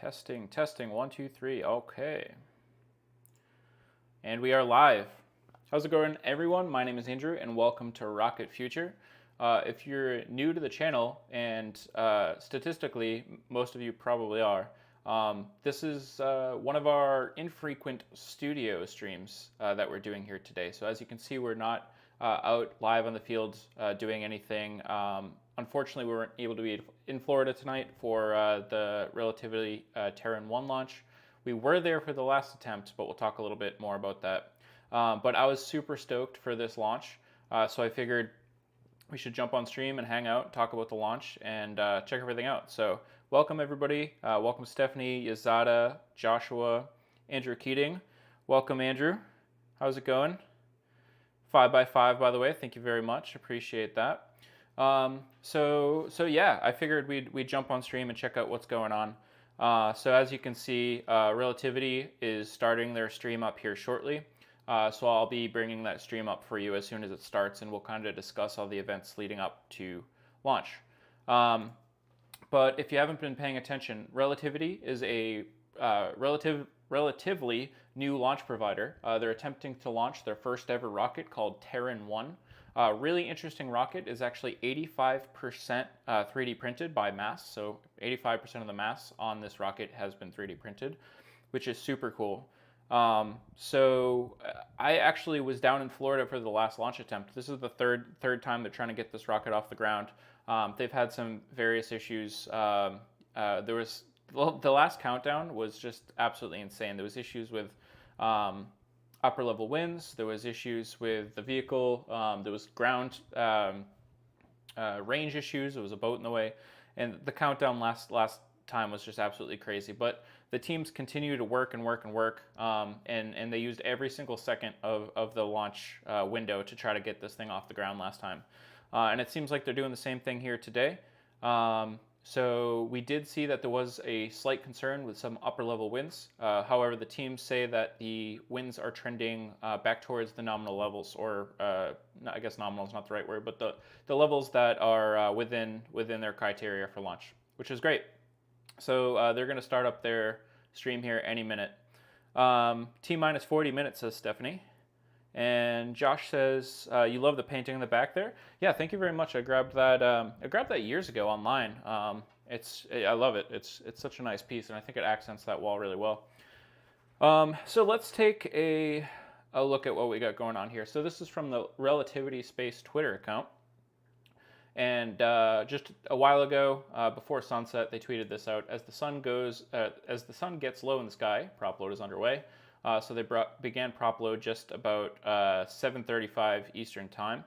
Testing, testing, 1, 2, 3. Okay. And we are live. How's it going, everyone? My name is Andrew, and welcome to Rocket Future. If you're new to the channel, and statistically, most of you probably are, this is one of our infrequent studio streams that we're doing here today. So as you can see, we're not out live on the field doing anything. Unfortunately, we weren't able to be in Florida tonight for the Relativity Terran 1 launch. We were there for the last attempt, but we'll talk a little bit more about that. But I was super stoked for this launch, so I figured we should jump on stream and hang out, talk about the launch, and check everything out. So welcome, everybody. Welcome, Stephanie, Yazada, Joshua, Andrew Keating. Welcome, Andrew. How's it going? 5x5, by the way. Thank you very much. Appreciate that. So yeah, I figured we'd jump on stream and check out what's going on. So as you can see, Relativity is starting their stream up here shortly. So I'll be bringing that stream up for you as soon as it starts, and we'll kind of discuss all the events leading up to launch. But if you haven't been paying attention, Relativity is a relatively new launch provider. They're attempting to launch their first ever rocket called Terran 1. Really interesting rocket is actually 85% 3D printed by mass. So 85% of the mass on this rocket has been 3D printed, which is super cool. So I actually was down in Florida for the last launch attempt. This is the third time they're trying to get this rocket off the ground. They've had some various issues. There was the last countdown was just absolutely insane. There was issues with upper level winds. There was issues with the vehicle. There was ground range issues. There was a boat in the way, and the countdown last time was just absolutely crazy. But the teams continue to work and work and work, and they used every single second of the launch window to try to get this thing off the ground last time. And it seems like they're doing the same thing here today. So we did see that there was a slight concern with some upper level winds. However, the teams say that the winds are trending back towards the nominal levels, or I guess nominal is not the right word, but the levels that are within their criteria for launch, which is great. So they're going to start up their stream here any minute. T-minus 40 minutes, says Stephanie. And Josh says, you love the painting in the back there? Yeah, thank you very much. I grabbed that years ago online. I love it. It's such a nice piece, and I think it accents that wall really well. So let's take a look at what we got going on here. So this is from the Relativity Space Twitter account. And just a while ago, before sunset, they tweeted this out. As the sun gets low in the sky, prop load is underway. So they began prop load just about 7:35 Eastern Time.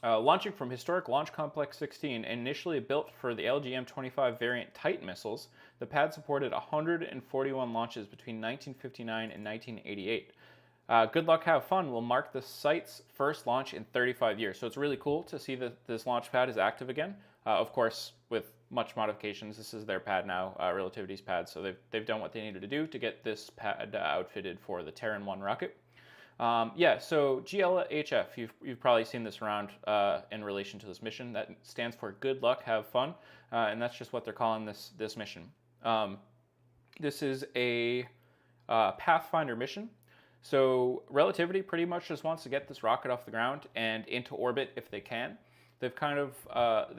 Launching from historic Launch Complex 16, initially built for the LGM-25 variant Titan missiles, the pad supported 141 launches between 1959 and 1988. Good luck, have fun will mark the site's first launch in 35 years. So it's really cool to see that this launch pad is active again. Of course, with much modifications, this is their pad now, Relativity's pad. So they've done what they needed to do to get this pad outfitted for the Terran 1 rocket. Yeah, so GLHF, you've probably seen this around in relation to this mission. That stands for Good Luck, Have Fun, and that's just what they're calling this mission. This is a Pathfinder mission. So Relativity pretty much just wants to get this rocket off the ground and into orbit if they can. They've kind of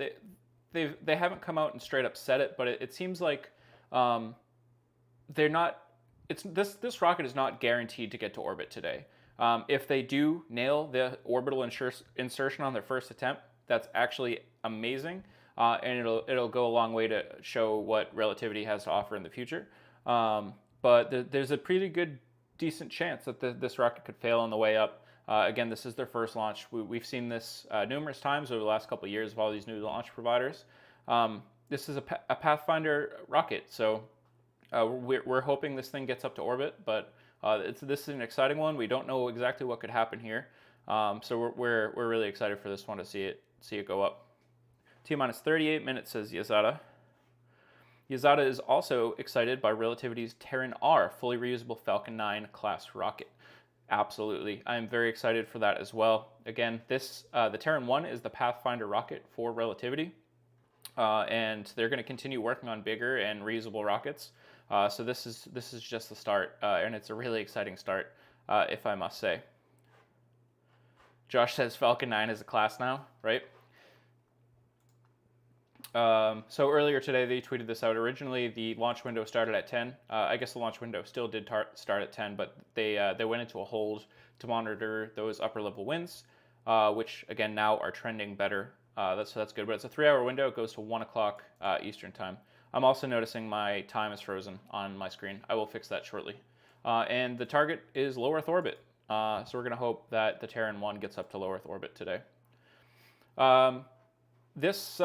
they haven't come out and straight up said it, but it seems like they're not. This rocket is not guaranteed to get to orbit today. If they do nail the orbital insertion on their first attempt, that's actually amazing, and it'll go a long way to show what Relativity has to offer in the future. But there's a pretty good, decent chance that this rocket could fail on the way up. Again, this is their first launch. We've seen this numerous times over the last couple of years of all these new launch providers. This is a Pathfinder rocket, so we're hoping this thing gets up to orbit, but this is an exciting one. We don't know exactly what could happen here, so we're really excited for this one to see it go up. T-minus 38 minutes, says Yazada. Yazada is also excited by Relativity's Terran R, fully reusable Falcon 9 class rocket. Absolutely. I am very excited for that as well. Again, the Terran 1 is the Pathfinder rocket for Relativity. and they're going to continue working on bigger and reusable rockets. So this is just the start, and it's a really exciting start, if I must say. Josh says Falcon 9 is a class now, right? So earlier today they tweeted this out. Originally the launch window started at 10. I guess the launch window still did start at 10, but they went into a hold to monitor those upper level winds, which again now are trending better. So that's good. But it's a 3-hour window. It goes to 1 o'clock Eastern time. I'm also noticing my time is frozen on my screen. I will fix that shortly. And the target is low Earth orbit. So we're going to hope that the Terran 1 gets up to low Earth orbit today. This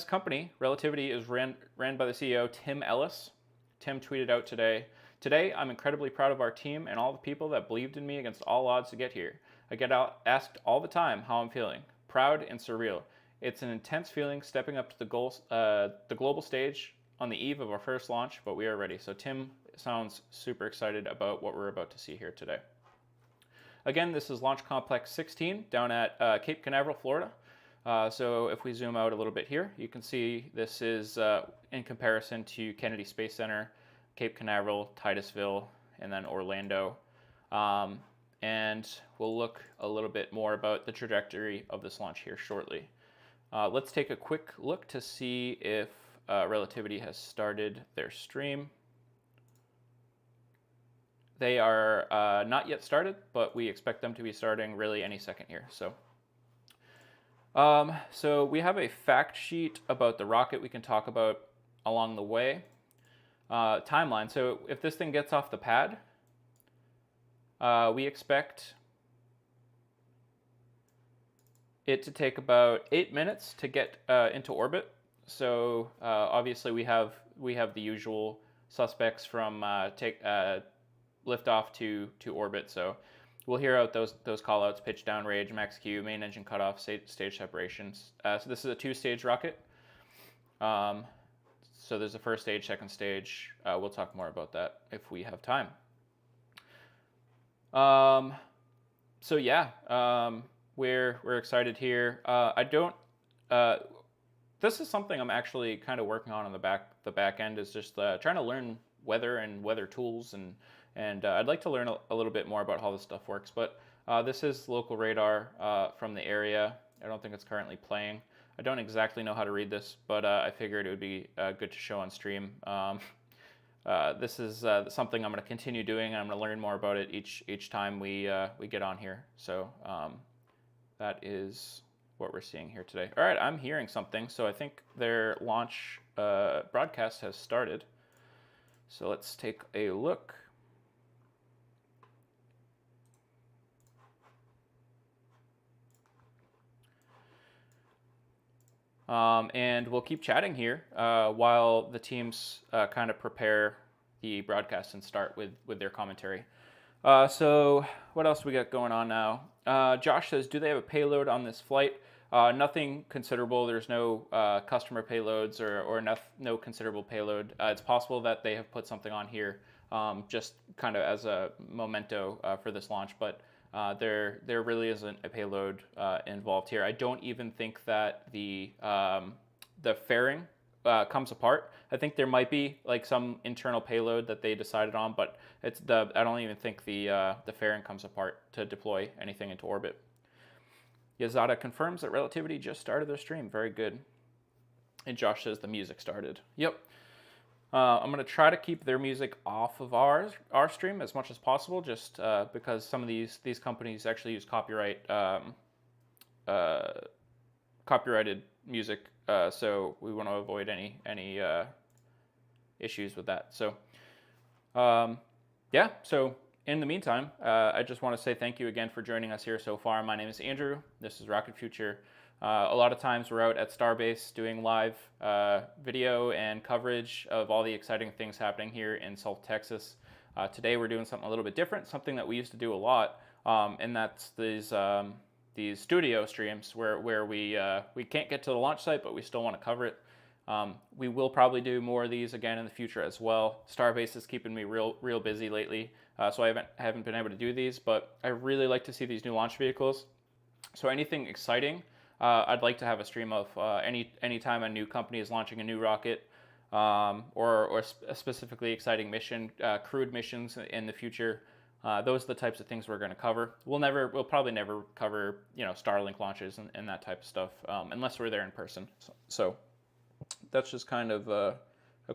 company, Relativity, is ran by the CEO, Tim Ellis. Tim tweeted out today, "Today, I'm incredibly proud of our team and all the people that believed in me against all odds to get here. I get asked all the time how I'm feeling. Proud and surreal. It's an intense feeling stepping up to the global stage on the eve of our first launch, but we are ready." So Tim sounds super excited about what we're about to see here today. Again, this is Launch Complex 16 down at Cape Canaveral, Florida. So if we zoom out a little bit here, you can see this is in comparison to Kennedy Space Center, Cape Canaveral, Titusville, and then Orlando. And we'll look a little bit more about the trajectory of this launch here shortly. Let's take a quick look to see if Relativity has started their stream. They are not yet started, but we expect them to be starting really any second here. So we have a fact sheet about the rocket we can talk about along the way. Timeline. So if this thing gets off the pad, we expect it to take about 8 minutes to get into orbit. So obviously we have the usual suspects from liftoff to orbit. So we'll hear out those call-outs: pitch down, range, max Q, main engine cutoff, stage separations. So this is a 2-stage rocket. So there's a first stage, second stage. We'll talk more about that if we have time. So yeah, we're excited here. This is something I'm actually kind of working on the back end, is just trying to learn weather and weather tools, and I'd like to learn a little bit more about how this stuff works. But this is local radar from the area. I don't think it's currently playing. I don't exactly know how to read this, but I figured it would be good to show on stream. This is something I'm going to continue doing, and I'm going to learn more about it each time we get on here. So that is what we're seeing here today. All right, I'm hearing something, so I think their launch broadcast has started. So let's take a look. And we'll keep chatting here while the teams kind of prepare the broadcast and start with their commentary. So what else we got going on now? Josh says, do they have a payload on this flight? Nothing considerable. There's no customer payloads or no considerable payload. It's possible that they have put something on here just kind of as a memento for this launch, but there really isn't a payload involved here. I don't even think that the fairing comes apart. I think there might be like some internal payload that they decided on, but I don't even think the fairing comes apart to deploy anything into orbit. Yazada confirms that Relativity just started their stream. Very good. And Josh says the music started. Yep. I'm going to try to keep their music off of our stream as much as possible, just because some of these companies actually use copyrighted music, so we want to avoid any issues with that. So yeah, so in the meantime, I just want to say thank you again for joining us here so far. My name is Andrew. This is Rocket Future. A lot of times we're out at Starbase doing live video and coverage of all the exciting things happening here in South Texas. Today we're doing something a little bit different, something that we used to do a lot, and that's these studio streams where we can't get to the launch site, but we still want to cover it. We will probably do more of these again in the future as well. Starbase is keeping me real busy lately, so I haven't been able to do these, but I really like to see these new launch vehicles. So anything exciting I'd like to have a stream of any time a new company is launching a new rocket, or a specifically exciting mission, crewed missions in the future. Those are the types of things we're going to cover. We'll probably never cover, Starlink launches and that type of stuff, unless we're there in person. So that's just kind of a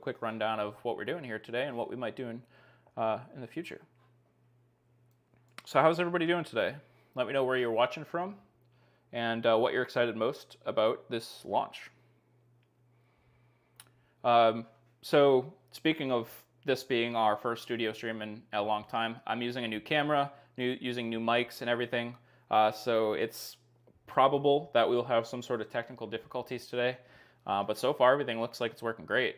quick rundown of what we're doing here today and what we might do in the future. So how's everybody doing today? Let me know where you're watching from and what you're excited most about this launch. So speaking of this being our first studio stream in a long time, I'm using a new camera, using new mics and everything. So it's probable that we'll have some sort of technical difficulties today. But so far, everything looks like it's working great.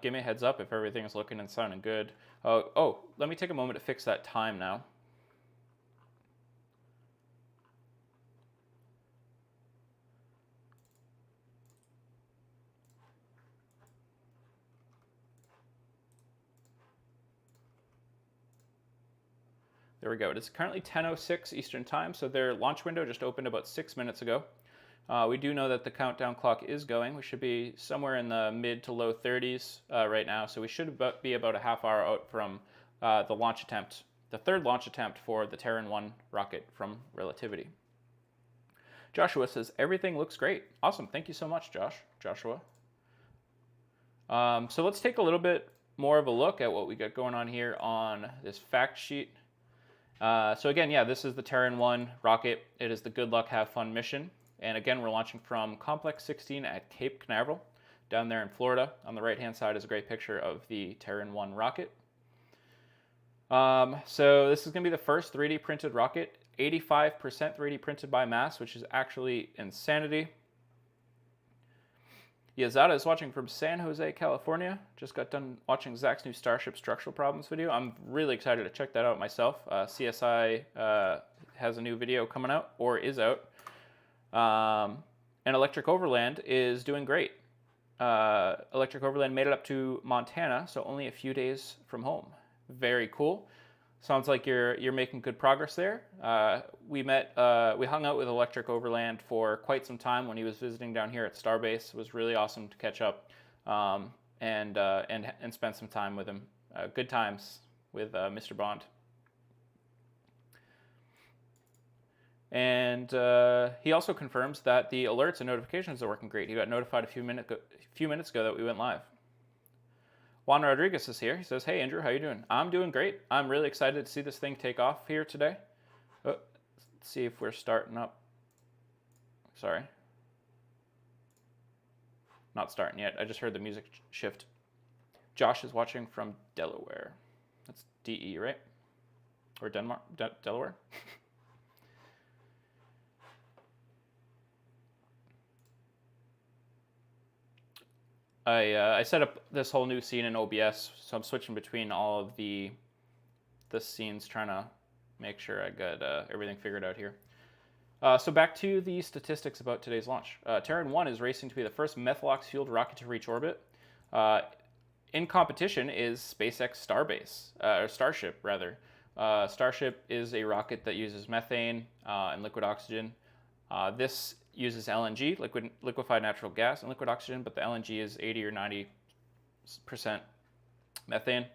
Give me a heads up if everything is looking and sounding good. Let me take a moment to fix that time now. There we go. It is currently 10:06 Eastern Time, so their launch window just opened about 6 minutes ago. We do know that the countdown clock is going. We should be somewhere in the mid to low 30s right now, so we should be about a half hour out from the launch attempt, the third launch attempt for the Terran 1 rocket from Relativity. Joshua says, everything looks great. Awesome. Thank you so much, Joshua. So let's take a little bit more of a look at what we got going on here on this fact sheet. So again, yeah, this is the Terran 1 rocket. It is the Good Luck Have Fun mission. And again, we're launching from Complex 16 at Cape Canaveral, down there in Florida. On the right-hand side is a great picture of the Terran 1 rocket. So this is going to be the first 3D printed rocket, 85% 3D printed by mass, which is actually insanity. Yazada is watching from San Jose, California. Just got done watching Zach's new Starship structural problems video. I'm really excited to check that out myself. CSI has a new video coming out, or is out. And Electric Overland is doing great. Electric Overland made it up to Montana, so only a few days from home. Very cool. Sounds like you're making good progress there. We hung out with Electric Overland for quite some time when he was visiting down here at Starbase. It was really awesome to catch up and spend some time with him. Good times with Mr. Bond. And he also confirms that the alerts and notifications are working great. He got notified a few minutes ago that we went live. Juan Rodriguez is here. He says, hey, Andrew, how you doing? I'm doing great. I'm really excited to see this thing take off here today. Let's see if we're starting up. Sorry. Not starting yet. I just heard the music shift. Josh is watching from Delaware. That's DE, right? Or Denmark? Delaware? I set up this whole new scene in OBS, so I'm switching between all of the scenes, trying to make sure I got everything figured out here. So back to the statistics about today's launch. Terran 1 is racing to be the first Methalox-fueled rocket to reach orbit. In competition is SpaceX or Starship, rather. Starship is a rocket that uses methane and liquid oxygen. This uses LNG, liquefied natural gas, and liquid oxygen, but the LNG is 80 or 90% methane.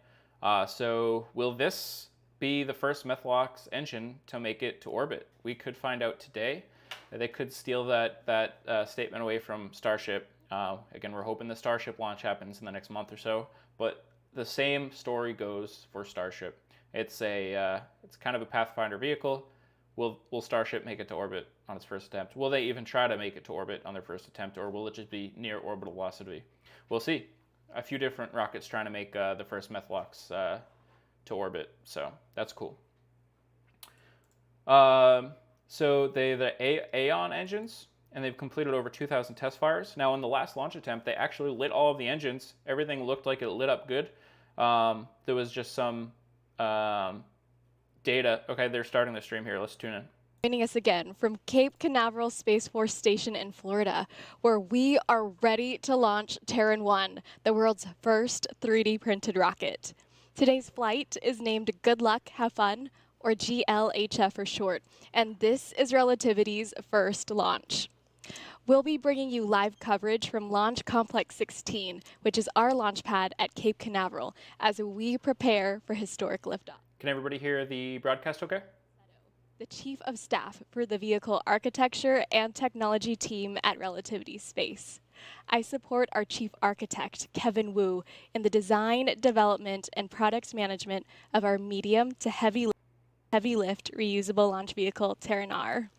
So will this be the first Methalox engine to make it to orbit? We could find out today. They could steal that statement away from Starship. Again, we're hoping the Starship launch happens in the next month or so, but the same story goes for Starship. It's kind of a Pathfinder vehicle. Will Starship make it to orbit on its first attempt? Will they even try to make it to orbit on their first attempt, or will it just be near orbital velocity? We'll see. A few different rockets trying to make the first Methalox to orbit, so that's cool. So the Aeon engines, and they've completed over 2,000 test fires. Now, in the last launch attempt, they actually lit all of the engines. Everything looked like it lit up good. There was just some data. Okay, they're starting the stream here. Let's tune in. Joining us again from Cape Canaveral Space Force Station in Florida, where we are ready to launch Terran 1, the world's first 3D printed rocket. Today's flight is named Good Luck, Have Fun, or GLHF for short, and this is Relativity's first launch. We'll be bringing you live coverage from Launch Complex 16, which is our launch pad at Cape Canaveral, as we prepare for historic liftoff. Can everybody hear the broadcast okay? The Chief of Staff for the Vehicle Architecture and Technology team at Relativity Space. I support our Chief Architect, Kevin Wu, in the design, development, and product management of our medium to heavy lift reusable launch vehicle, Terran R.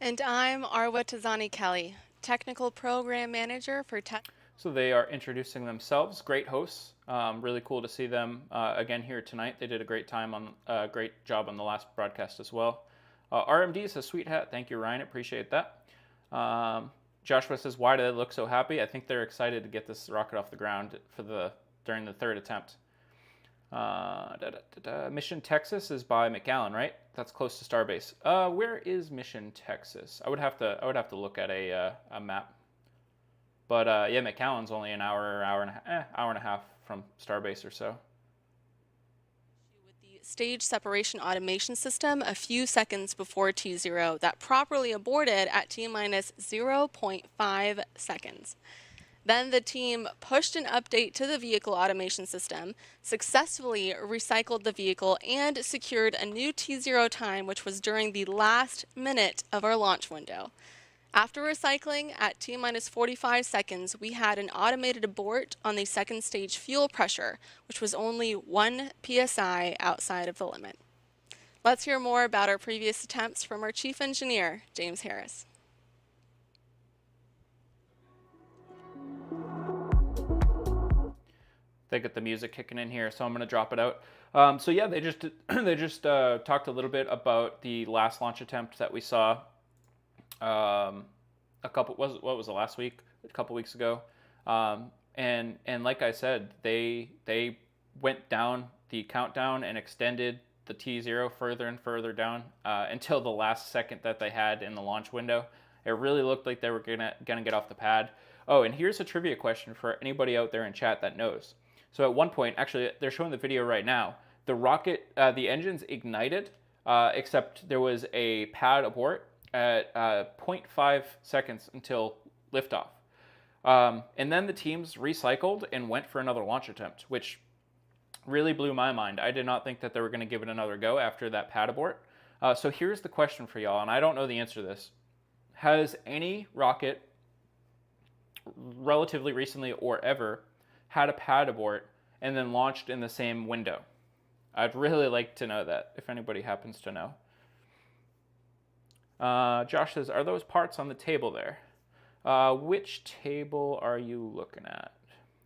And I'm Arwa Tazani Kelly, Technical Program Manager for Tech. So they are introducing themselves. Great hosts. Really cool to see them again here tonight. They did a great job on the last broadcast as well. RMD says, sweet hat. Thank you, Ryan. Appreciate that. Joshua says, why do they look so happy? I think they're excited to get this rocket off the ground during the third attempt. Mission Texas is by McAllen, right? That's close to Starbase. Where is Mission Texas? I would have to look at a map. But yeah, McAllen's only an hour and a half from Starbase or so. With the stage separation automation system a few seconds before T0 that properly aborted at T-minus 0.5 seconds. Then the team pushed an update to the vehicle automation system, successfully recycled the vehicle, and secured a new T0 time, which was during the last minute of our launch window. After recycling at T-minus 45 seconds, we had an automated abort on the second stage fuel pressure, which was only 1 psi outside of the limit. Let's hear more about our previous attempts from our chief engineer, James Harris. They get the music kicking in here, so I'm going to drop it out. So yeah, they just talked a little bit about the last launch attempt that we saw. What was it, last week? A couple weeks ago, and like I said, they went down the countdown and extended the T0 further and further down until the last second that they had in the launch window. It really looked like they were gonna get off the pad. Oh, and here's a trivia question for anybody out there in chat that knows. So at one point, actually, they're showing the video right now. The rocket, the engines ignited, except there was a pad abort at 0.5 seconds until liftoff. And then the teams recycled and went for another launch attempt, which really blew my mind. I did not think that they were going to give it another go after that pad abort. So here's the question for y'all, and I don't know the answer to this. Has any rocket relatively recently or ever had a pad abort and then launched in the same window? I'd really like to know that, if anybody happens to know. Josh says, are those parts on the table there? Which table are you looking at?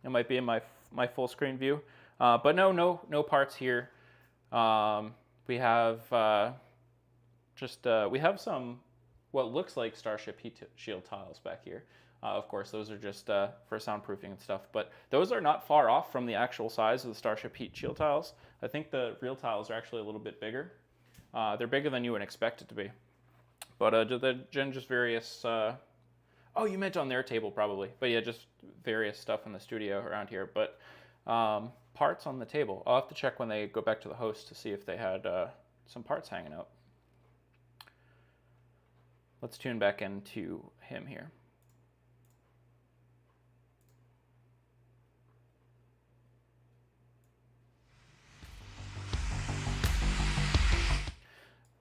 It might be in my full screen view. But no parts here. We have we have some what looks like Starship heat shield tiles back here. Of course, those are just for soundproofing and stuff, but those are not far off from the actual size of the Starship heat shield tiles. I think the real tiles are actually a little bit bigger. They're bigger than you would expect it to be. But just various... oh, you meant on their table probably. But yeah, just various stuff in the studio around here. But parts on the table. I'll have to check when they go back to the host to see if they had some parts hanging out. Let's tune back into him here.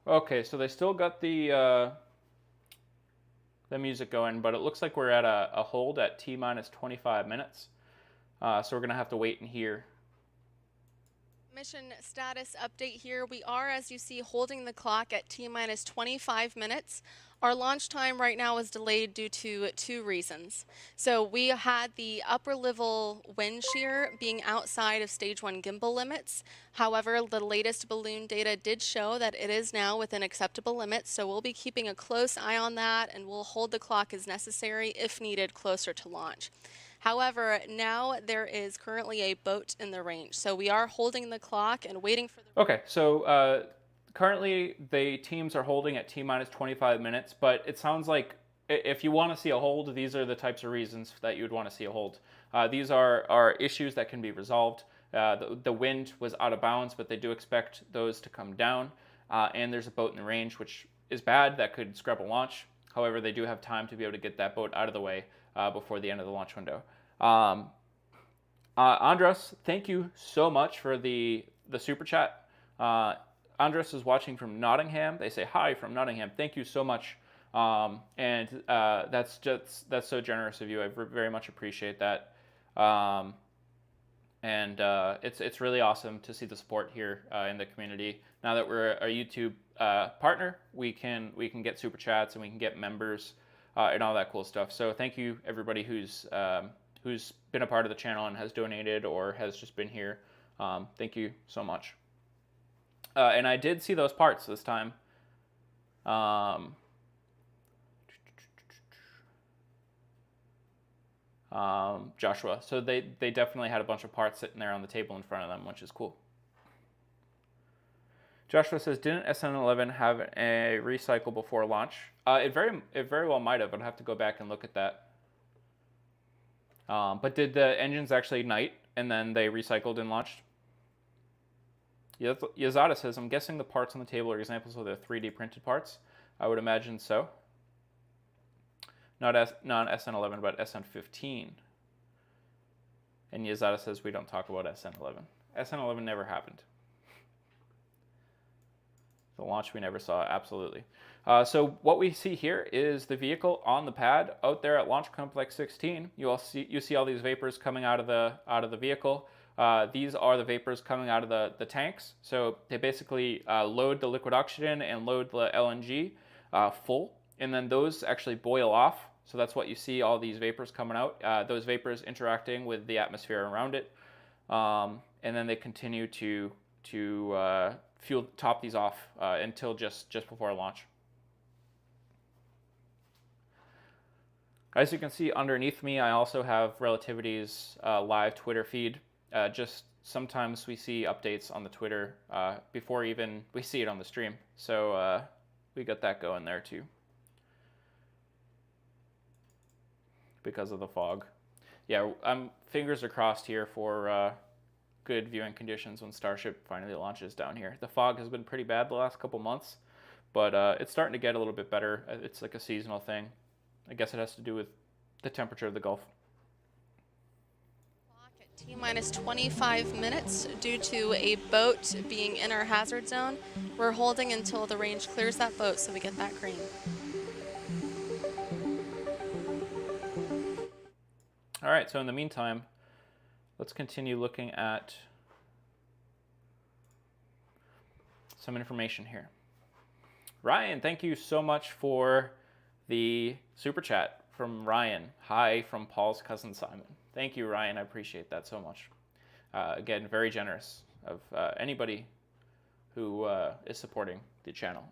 Okay, so they still got the music going, but it looks like we're at a hold at T-minus 25 minutes. So we're going to have to wait and hear. Mission status update here. We are, as you see, holding the clock at T-minus 25 minutes. Our launch time right now is delayed due to two reasons. So we had the upper level wind shear being outside of stage 1 gimbal limits. However, the latest balloon data did show that it is now within acceptable limits. So we'll be keeping a close eye on that, and we'll hold the clock as necessary if needed closer to launch. However, now there is currently a boat in the range. So we are holding the clock and waiting for the... Okay, so currently the teams are holding at T-minus 25 minutes, but it sounds like if you want to see a hold, these are the types of reasons that you would want to see a hold. These are issues that can be resolved. The wind was out of bounds, but they do expect those to come down. And there's a boat in the range, which is bad. That could scrub a launch. However, they do have time to be able to get that boat out of the way before the end of the launch window. Andres, thank you so much for the super chat. Andres is watching from Nottingham. They say hi from Nottingham. Thank you so much. That's so generous of you. I very much appreciate that. It's really awesome to see the support here in the community. Now that we're a YouTube partner, we can get super chats and we can get members and all that cool stuff. So thank you everybody who's been a part of the channel and has donated or has just been here. Thank you so much. And I did see those parts this time. Joshua. So they definitely had a bunch of parts sitting there on the table in front of them, which is cool. Joshua says, didn't SN11 have a recycle before launch? It very well might have. I'd have to go back and look at that. But did the engines actually ignite and then they recycled and launched? Yazada says, I'm guessing the parts on the table are examples of the 3D printed parts. I would imagine so. Not SN11, but SN15. And Yazada says, we don't talk about SN11. SN11 never happened. The launch we never saw, absolutely. So what we see here is the vehicle on the pad out there at Launch Complex 16. You see all these vapors coming out of the vehicle. These are the vapors coming out of the tanks. So they basically load the liquid oxygen and load the LNG full, and then those actually boil off. So that's what you see, all these vapors coming out. Those vapors interacting with the atmosphere around it, and then they continue to top these off until just before launch. As you can see underneath me, I also have Relativity's live Twitter feed. Just sometimes we see updates on the Twitter before even we see it on the stream. So we got that going there too. Because of the fog. Yeah, fingers are crossed here for good viewing conditions when Starship finally launches down here. The fog has been pretty bad the last couple months, but it's starting to get a little bit better. It's like a seasonal thing. I guess it has to do with the temperature of the Gulf. T-minus 25 minutes due to a boat being in our hazard zone. We're holding until the range clears that boat so we get that green. All right, so in the meantime, let's continue looking at some information here. Ryan, thank you so much for the super chat from Ryan. Hi from Paul's cousin Simon. Thank you, Ryan. I appreciate that so much. Again, very generous of anybody who is supporting the channel.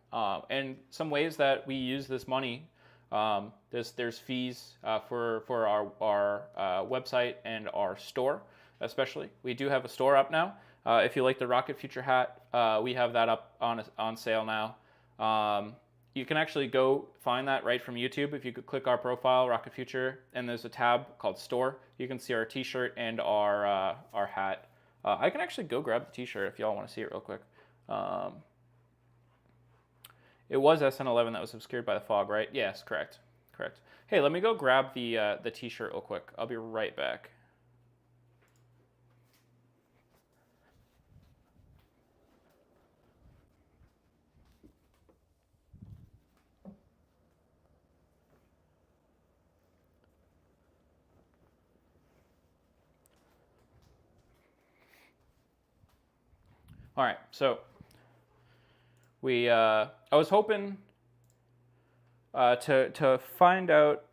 And some ways that we use this money. There's fees for our website and our store, especially. We do have a store up now. If you like the Rocket Future hat, we have that up on sale now. You can actually go find that right from YouTube. If you could click our profile, Rocket Future, and there's a tab called Store. You can see our T-shirt and our hat. I can actually go grab the T-shirt if y'all want to see it real quick. It was SN11 that was obscured by the fog, right? Yes, correct. Correct. Hey, let me go grab the T-shirt real quick. I'll be right back. All right, so I was hoping to find out,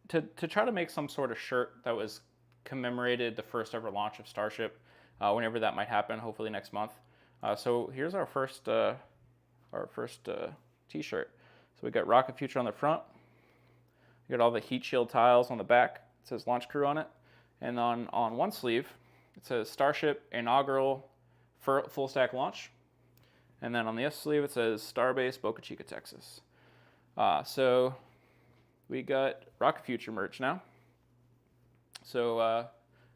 to try to make some sort of shirt that was commemorated the first ever launch of Starship, whenever that might happen, hopefully next month. So here's our first T-shirt. So we got Rocket Future on the front. We got all the heat shield tiles on the back. It says Launch Crew on it, and on one sleeve it says Starship Inaugural Full Stack Launch. And then on the other sleeve, it says Starbase, Boca Chica, Texas. So we got Rocket Future merch now. So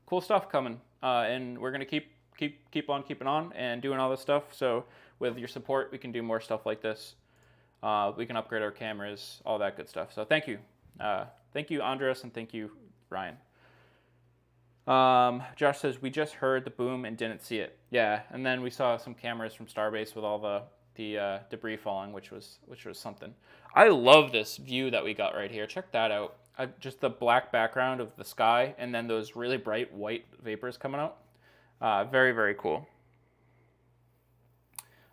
cool stuff coming, and we're gonna keep on keeping on and doing all this stuff. So with your support, we can do more stuff like this. We can upgrade our cameras, all that good stuff. So thank you. Thank you, Andres, and thank you, Ryan. Josh says, we just heard the boom and didn't see it. Yeah, and then we saw some cameras from Starbase with all the debris falling, which was something. I love this view that we got right here. Check that out. Just the black background of the sky, and then those really bright white vapors coming out. Very, very cool.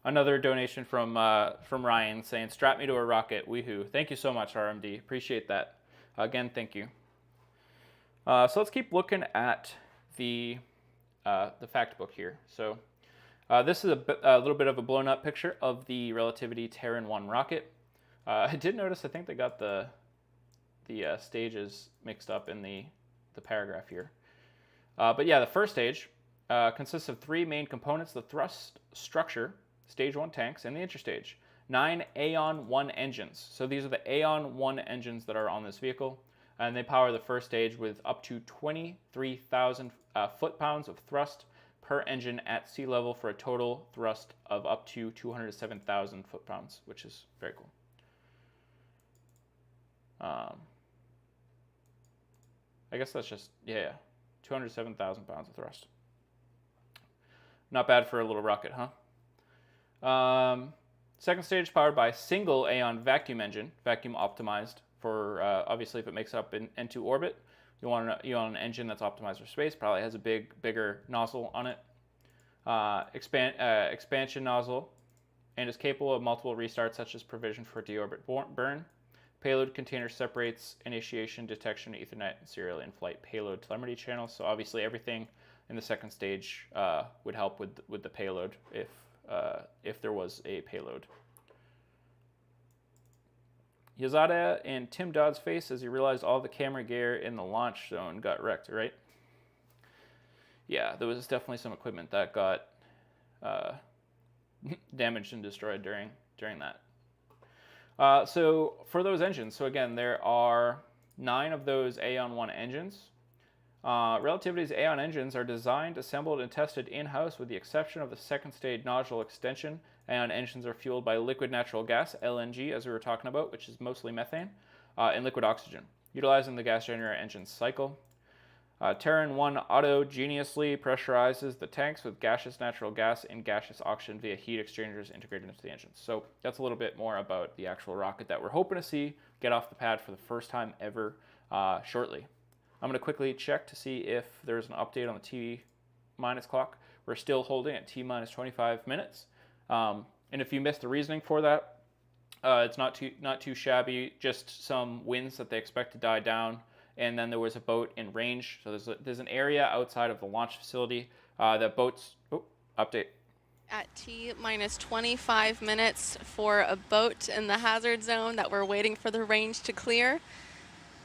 Another donation from Ryan saying, strap me to a rocket, woohoo. Thank you so much, RMD. Appreciate that. Again, thank you. So let's keep looking at the fact book here. So this is a little bit of a blown up picture of the Relativity Terran 1 rocket. I did notice, I think they got the stages mixed up in the paragraph here. But yeah, the first stage consists of 3 main components: the thrust structure, stage 1 tanks, and the interstage. 9 Aeon 1 engines. So these are the Aeon 1 engines that are on this vehicle, and they power the first stage with up to 23,000 foot-pounds of thrust per engine at sea level for a total thrust of up to 207,000 foot-pounds, which is very cool. I guess that's just, 207,000 pounds of thrust. Not bad for a little rocket, huh? Second stage powered by a single Aeon vacuum engine, vacuum optimized for, obviously, if it makes up into orbit. You want an engine that's optimized for space, probably has a bigger nozzle on it. Expansion nozzle, and is capable of multiple restarts, such as provision for deorbit burn. Payload container separates initiation, detection, Ethernet, and serial in-flight payload telemetry channels. So obviously everything in the second stage would help with the payload if there was a payload. Yazada and Tim Dodd's face as he realized all the camera gear in the launch zone got wrecked, right? Yeah, there was definitely some equipment that got damaged and destroyed during that. So for those engines, so again, there are 9 of those Aeon 1 engines. Relativity's Aeon engines are designed, assembled, and tested in-house with the exception of the second stage nodule extension. Aeon engines are fueled by liquid natural gas, LNG, as we were talking about, which is mostly methane, and liquid oxygen, utilizing the gas generator engine cycle. Terran 1 autogenously pressurizes the tanks with gaseous natural gas and gaseous oxygen via heat exchangers integrated into the engines. So that's a little bit more about the actual rocket that we're hoping to see get off the pad for the first time ever shortly. I'm going to quickly check to see if there's an update on the T- clock. We're still holding at T- 25 minutes. And if you missed the reasoning for that, it's not too shabby, just some winds that they expect to die down. And then there was a boat in range. So there's an area outside of the launch facility that boats... Oh, update. At T- 25 minutes for a boat in the hazard zone that we're waiting for the range to clear.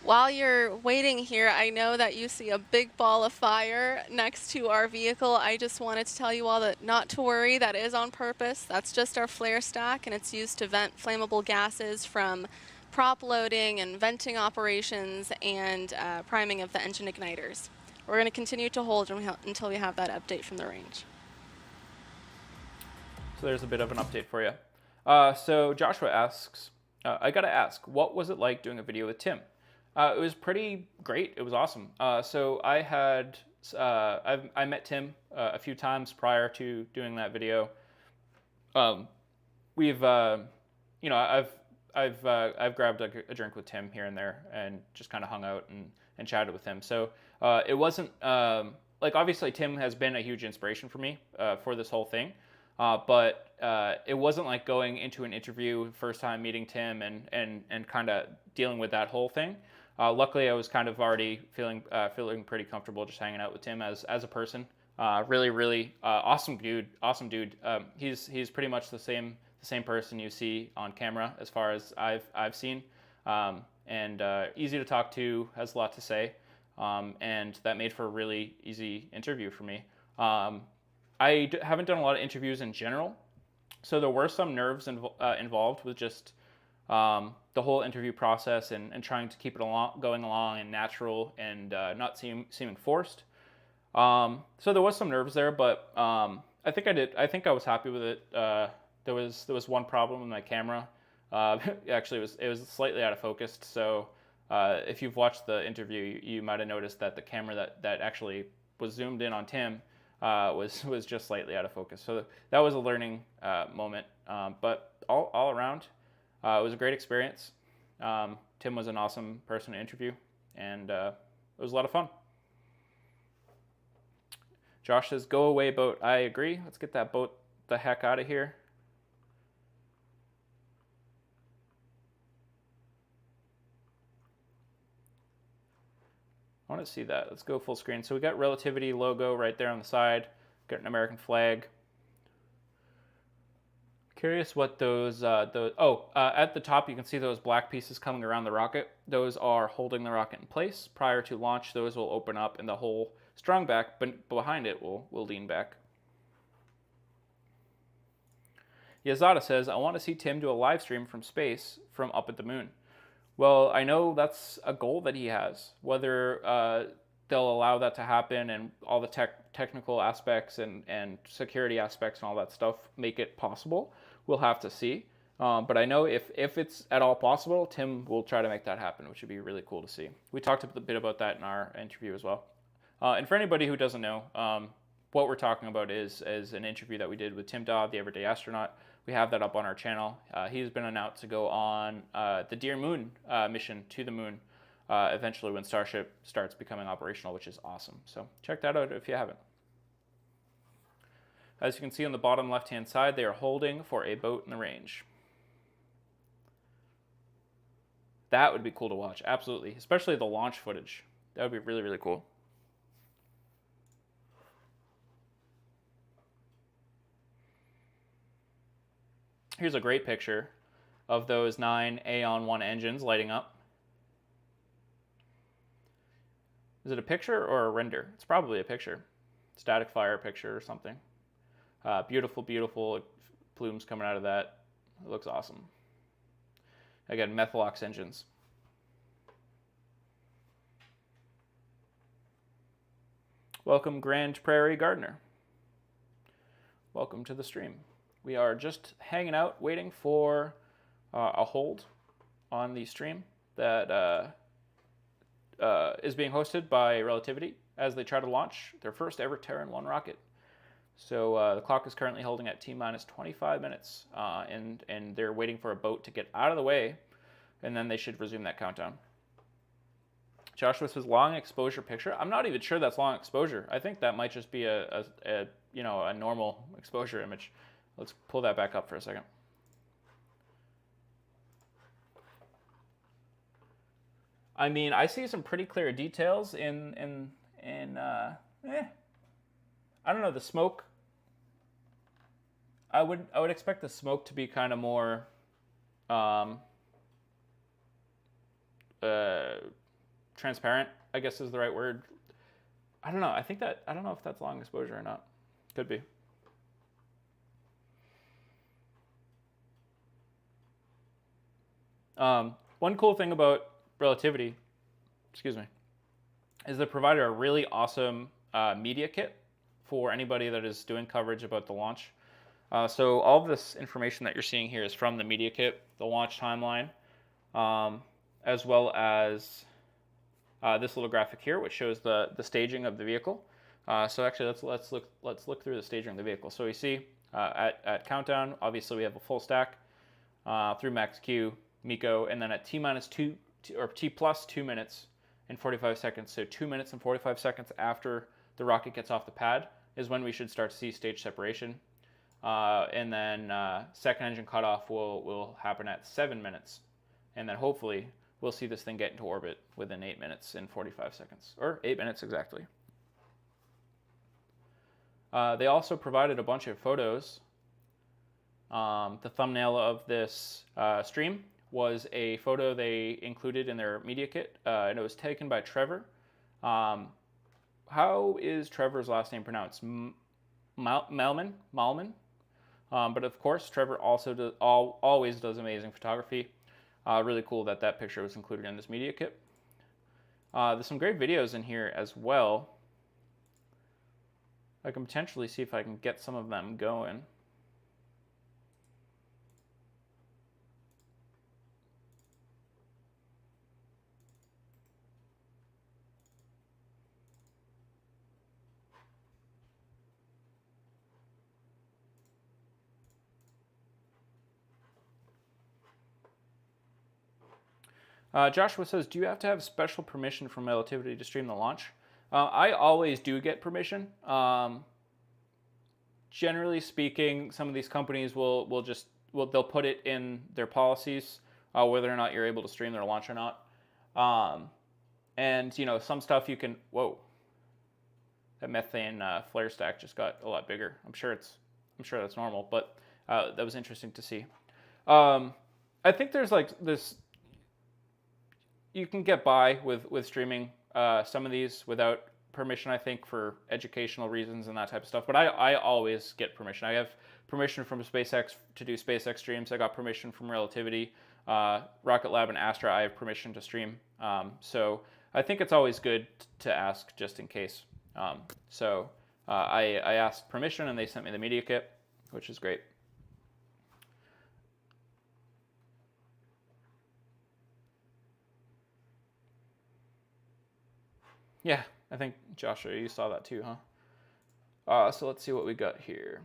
While you're waiting here, I know that you see a big ball of fire next to our vehicle. I just wanted to tell you all that not to worry, that is on purpose. That's just our flare stack, and it's used to vent flammable gases from prop loading and venting operations and priming of the engine igniters. We're going to continue to hold until we have that update from the range. So there's a bit of an update for you. So Joshua asks, I got to ask, what was it like doing a video with Tim? It was pretty great. It was awesome. So I had, I met Tim a few times prior to doing that video. We've, I've grabbed a drink with Tim here and there and just kind of hung out and chatted with him. So it wasn't like, obviously Tim has been a huge inspiration for me for this whole thing. But it wasn't like going into an interview, first time meeting Tim and kind of dealing with that whole thing. Luckily, I was kind of already feeling pretty comfortable just hanging out with Tim as a person. Really awesome dude. He's pretty much the same person you see on camera as far as I've seen, and easy to talk to, has a lot to say, and that made for a really easy interview for me. I haven't done a lot of interviews in general, so there were some nerves involved with just the whole interview process and trying to keep it going along and natural and not seeming forced. So there was some nerves there, but I think I was happy with it. There was one problem with my camera. Actually, it was slightly out of focus. So if you've watched the interview, you might have noticed that the camera that actually was zoomed in on Tim was just slightly out of focus. So that was a learning moment. But all around, it was a great experience. Tim was an awesome person to interview, and it was a lot of fun. Josh says, "Go away, boat." I agree. Let's get that boat the heck out of here. I want to see that. Let's go full screen. So we got Relativity logo right there on the side. Got an American flag. Curious what those at the top you can see those black pieces coming around the rocket. Those are holding the rocket in place. Prior to launch, those will open up and the whole strong back, but behind it will lean back. Yazada says, "I want to see Tim do a live stream from space from up at the moon." Well, I know that's a goal that he has. Whether they'll allow that to happen and all the technical aspects and security aspects and all that stuff make it possible, we'll have to see. But I know if it's at all possible, Tim will try to make that happen, which would be really cool to see. We talked a bit about that in our interview as well. And for anybody who doesn't know, what we're talking about is an interview that we did with Tim Dodd, the Everyday Astronaut. We have that up on our channel. He's been announced to go on the Dear Moon mission to the moon eventually when Starship starts becoming operational, which is awesome. So check that out if you haven't. As you can see on the bottom left-hand side, they are holding for a boat in the range. That would be cool to watch, absolutely. Especially the launch footage. That would be really, really cool. Here's a great picture of those 9 Aeon-1 engines lighting up. Is it a picture or a render? It's probably a picture. Static fire picture or something. Beautiful, beautiful plumes coming out of that. It looks awesome. Again, Methalox engines. Welcome, Grand Prairie Gardener. Welcome to the stream. We are just hanging out, waiting for a hold on the stream that is being hosted by Relativity as they try to launch their first ever Terran 1 rocket. So the clock is currently holding at T-minus 25 minutes, and they're waiting for a boat to get out of the way, and then they should resume that countdown. Joshua says long exposure picture. I'm not even sure that's long exposure. I think that might just be a normal exposure image. Let's pull that back up for a second. I mean, I see some pretty clear details in I don't know, the smoke. I would expect the smoke to be kind of more transparent, I guess is the right word. I don't know. I don't know if that's long exposure or not. Could be. One cool thing about Relativity, excuse me, is they provided a really awesome media kit for anybody that is doing coverage about the launch. So all of this information that you're seeing here is from the media kit, the launch timeline, as well as this little graphic here, which shows the staging of the vehicle. So actually, let's look through the staging of the vehicle. So we see at countdown, obviously we have a full stack through max Q, MECO, and then at T-minus 2 or T-plus 2 minutes and 45 seconds, so 2 minutes and 45 seconds after the rocket gets off the pad is when we should start to see stage separation. And then second engine cutoff will happen at 7 minutes. And then hopefully we'll see this thing get into orbit within 8 minutes and 45 seconds, or 8 minutes exactly. They also provided a bunch of photos. The thumbnail of this stream was a photo they included in their media kit, and it was taken by Trevor. How is Trevor's last name pronounced? Mahlmann? But of course, Trevor also always does amazing photography. Really cool that that picture was included in this media kit. There's some great videos in here as well. I can potentially see if I can get some of them going. Joshua says, do you have to have special permission from Relativity to stream the launch? I always do get permission. Generally speaking, some of these companies they'll put it in their policies whether or not you're able to stream their launch or not. And some stuff you can. Whoa, that methane flare stack just got a lot bigger. I'm sure that's normal, but that was interesting to see. I think there's like this. You can get by with streaming some of these without permission, I think, for educational reasons and that type of stuff. But I always get permission. I have permission from SpaceX to do SpaceX streams. I got permission from Relativity, Rocket Lab, and Astra. I have permission to stream. So I think it's always good to ask just in case. I asked permission, and they sent me the media kit, which is great. Yeah, I think, Joshua, you saw that too, huh? So let's see what we got here.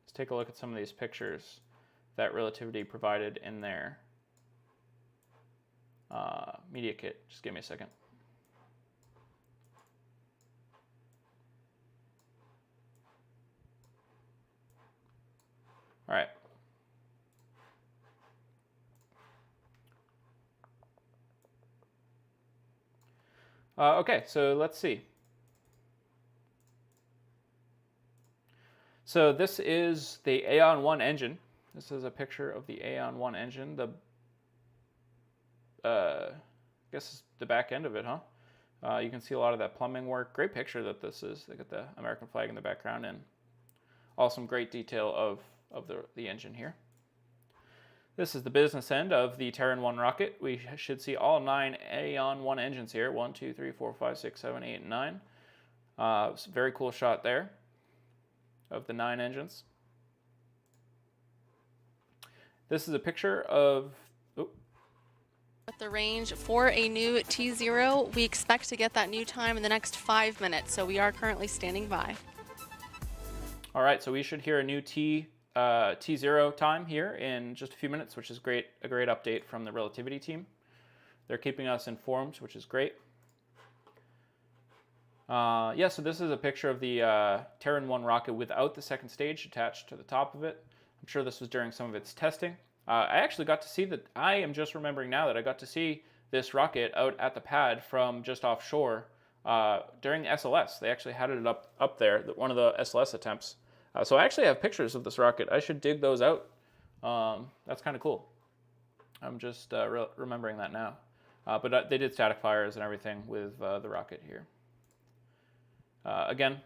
Let's take a look at some of these pictures that Relativity provided in their media kit. Just give me a second. All right. Okay, so let's see. So this is the Aeon 1 engine. This is a picture of the Aeon 1 engine. I guess the back end of it, huh? You can see a lot of that plumbing work. Great picture that this is. They got the American flag in the background and some great detail of the engine here. This is the business end of the Terran 1 rocket. We should see all 9 Aeon 1 engines here. 1, 2, 3, 4, 5, 6, 7, 8, and 9. It's a very cool shot there of the 9 engines. This is a picture of... At the range for a new T0, we expect to get that new time in the next 5 minutes, so we are currently standing by. All right, so we should hear a new T0 time here in just a few minutes, which is great. A great update from the Relativity team. They're keeping us informed, which is great. Yeah, so this is a picture of the Terran 1 rocket without the second stage attached to the top of it. I'm sure this was during some of its testing. I actually got to see that. I am just remembering now that I got to see this rocket out at the pad from just offshore during the SLS. They actually had it up there, one of the SLS attempts. So I actually have pictures of this rocket. I should dig those out. That's kind of cool. I'm just remembering that now. But they did static fires and everything with the rocket here. Again,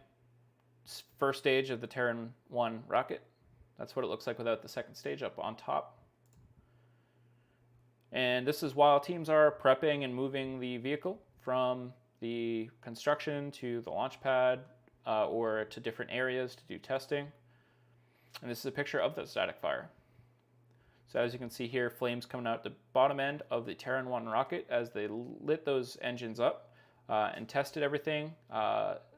first stage of the Terran 1 rocket. That's what it looks like without the second stage up on top. And this is while teams are prepping and moving the vehicle from the construction to the launch pad or to different areas to do testing. And this is a picture of the static fire. So as you can see here, flames coming out the bottom end of the Terran 1 rocket as they lit those engines up and tested everything.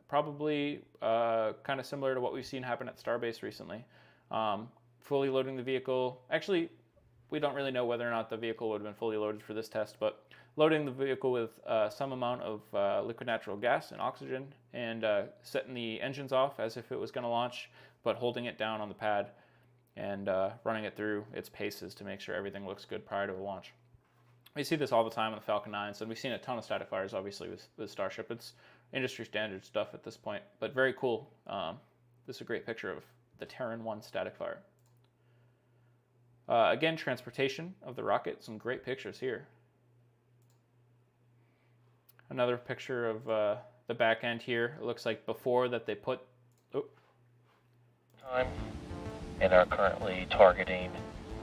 Probably kind of similar to what we've seen happen at Starbase recently. Fully loading the vehicle. Actually, we don't really know whether or not the vehicle would have been fully loaded for this test, but loading the vehicle with some amount of liquid natural gas and oxygen and setting the engines off as if it was going to launch, but holding it down on the pad and running it through its paces to make sure everything looks good prior to the launch. We see this all the time on the Falcon 9s, and we've seen a ton of static fires, obviously, with Starship. It's industry standard stuff at this point, but very cool. This is a great picture of the Terran 1 static fire. Again, transportation of the rocket. Some great pictures here. Another picture of the back end here. It looks like before that they put... time and are currently targeting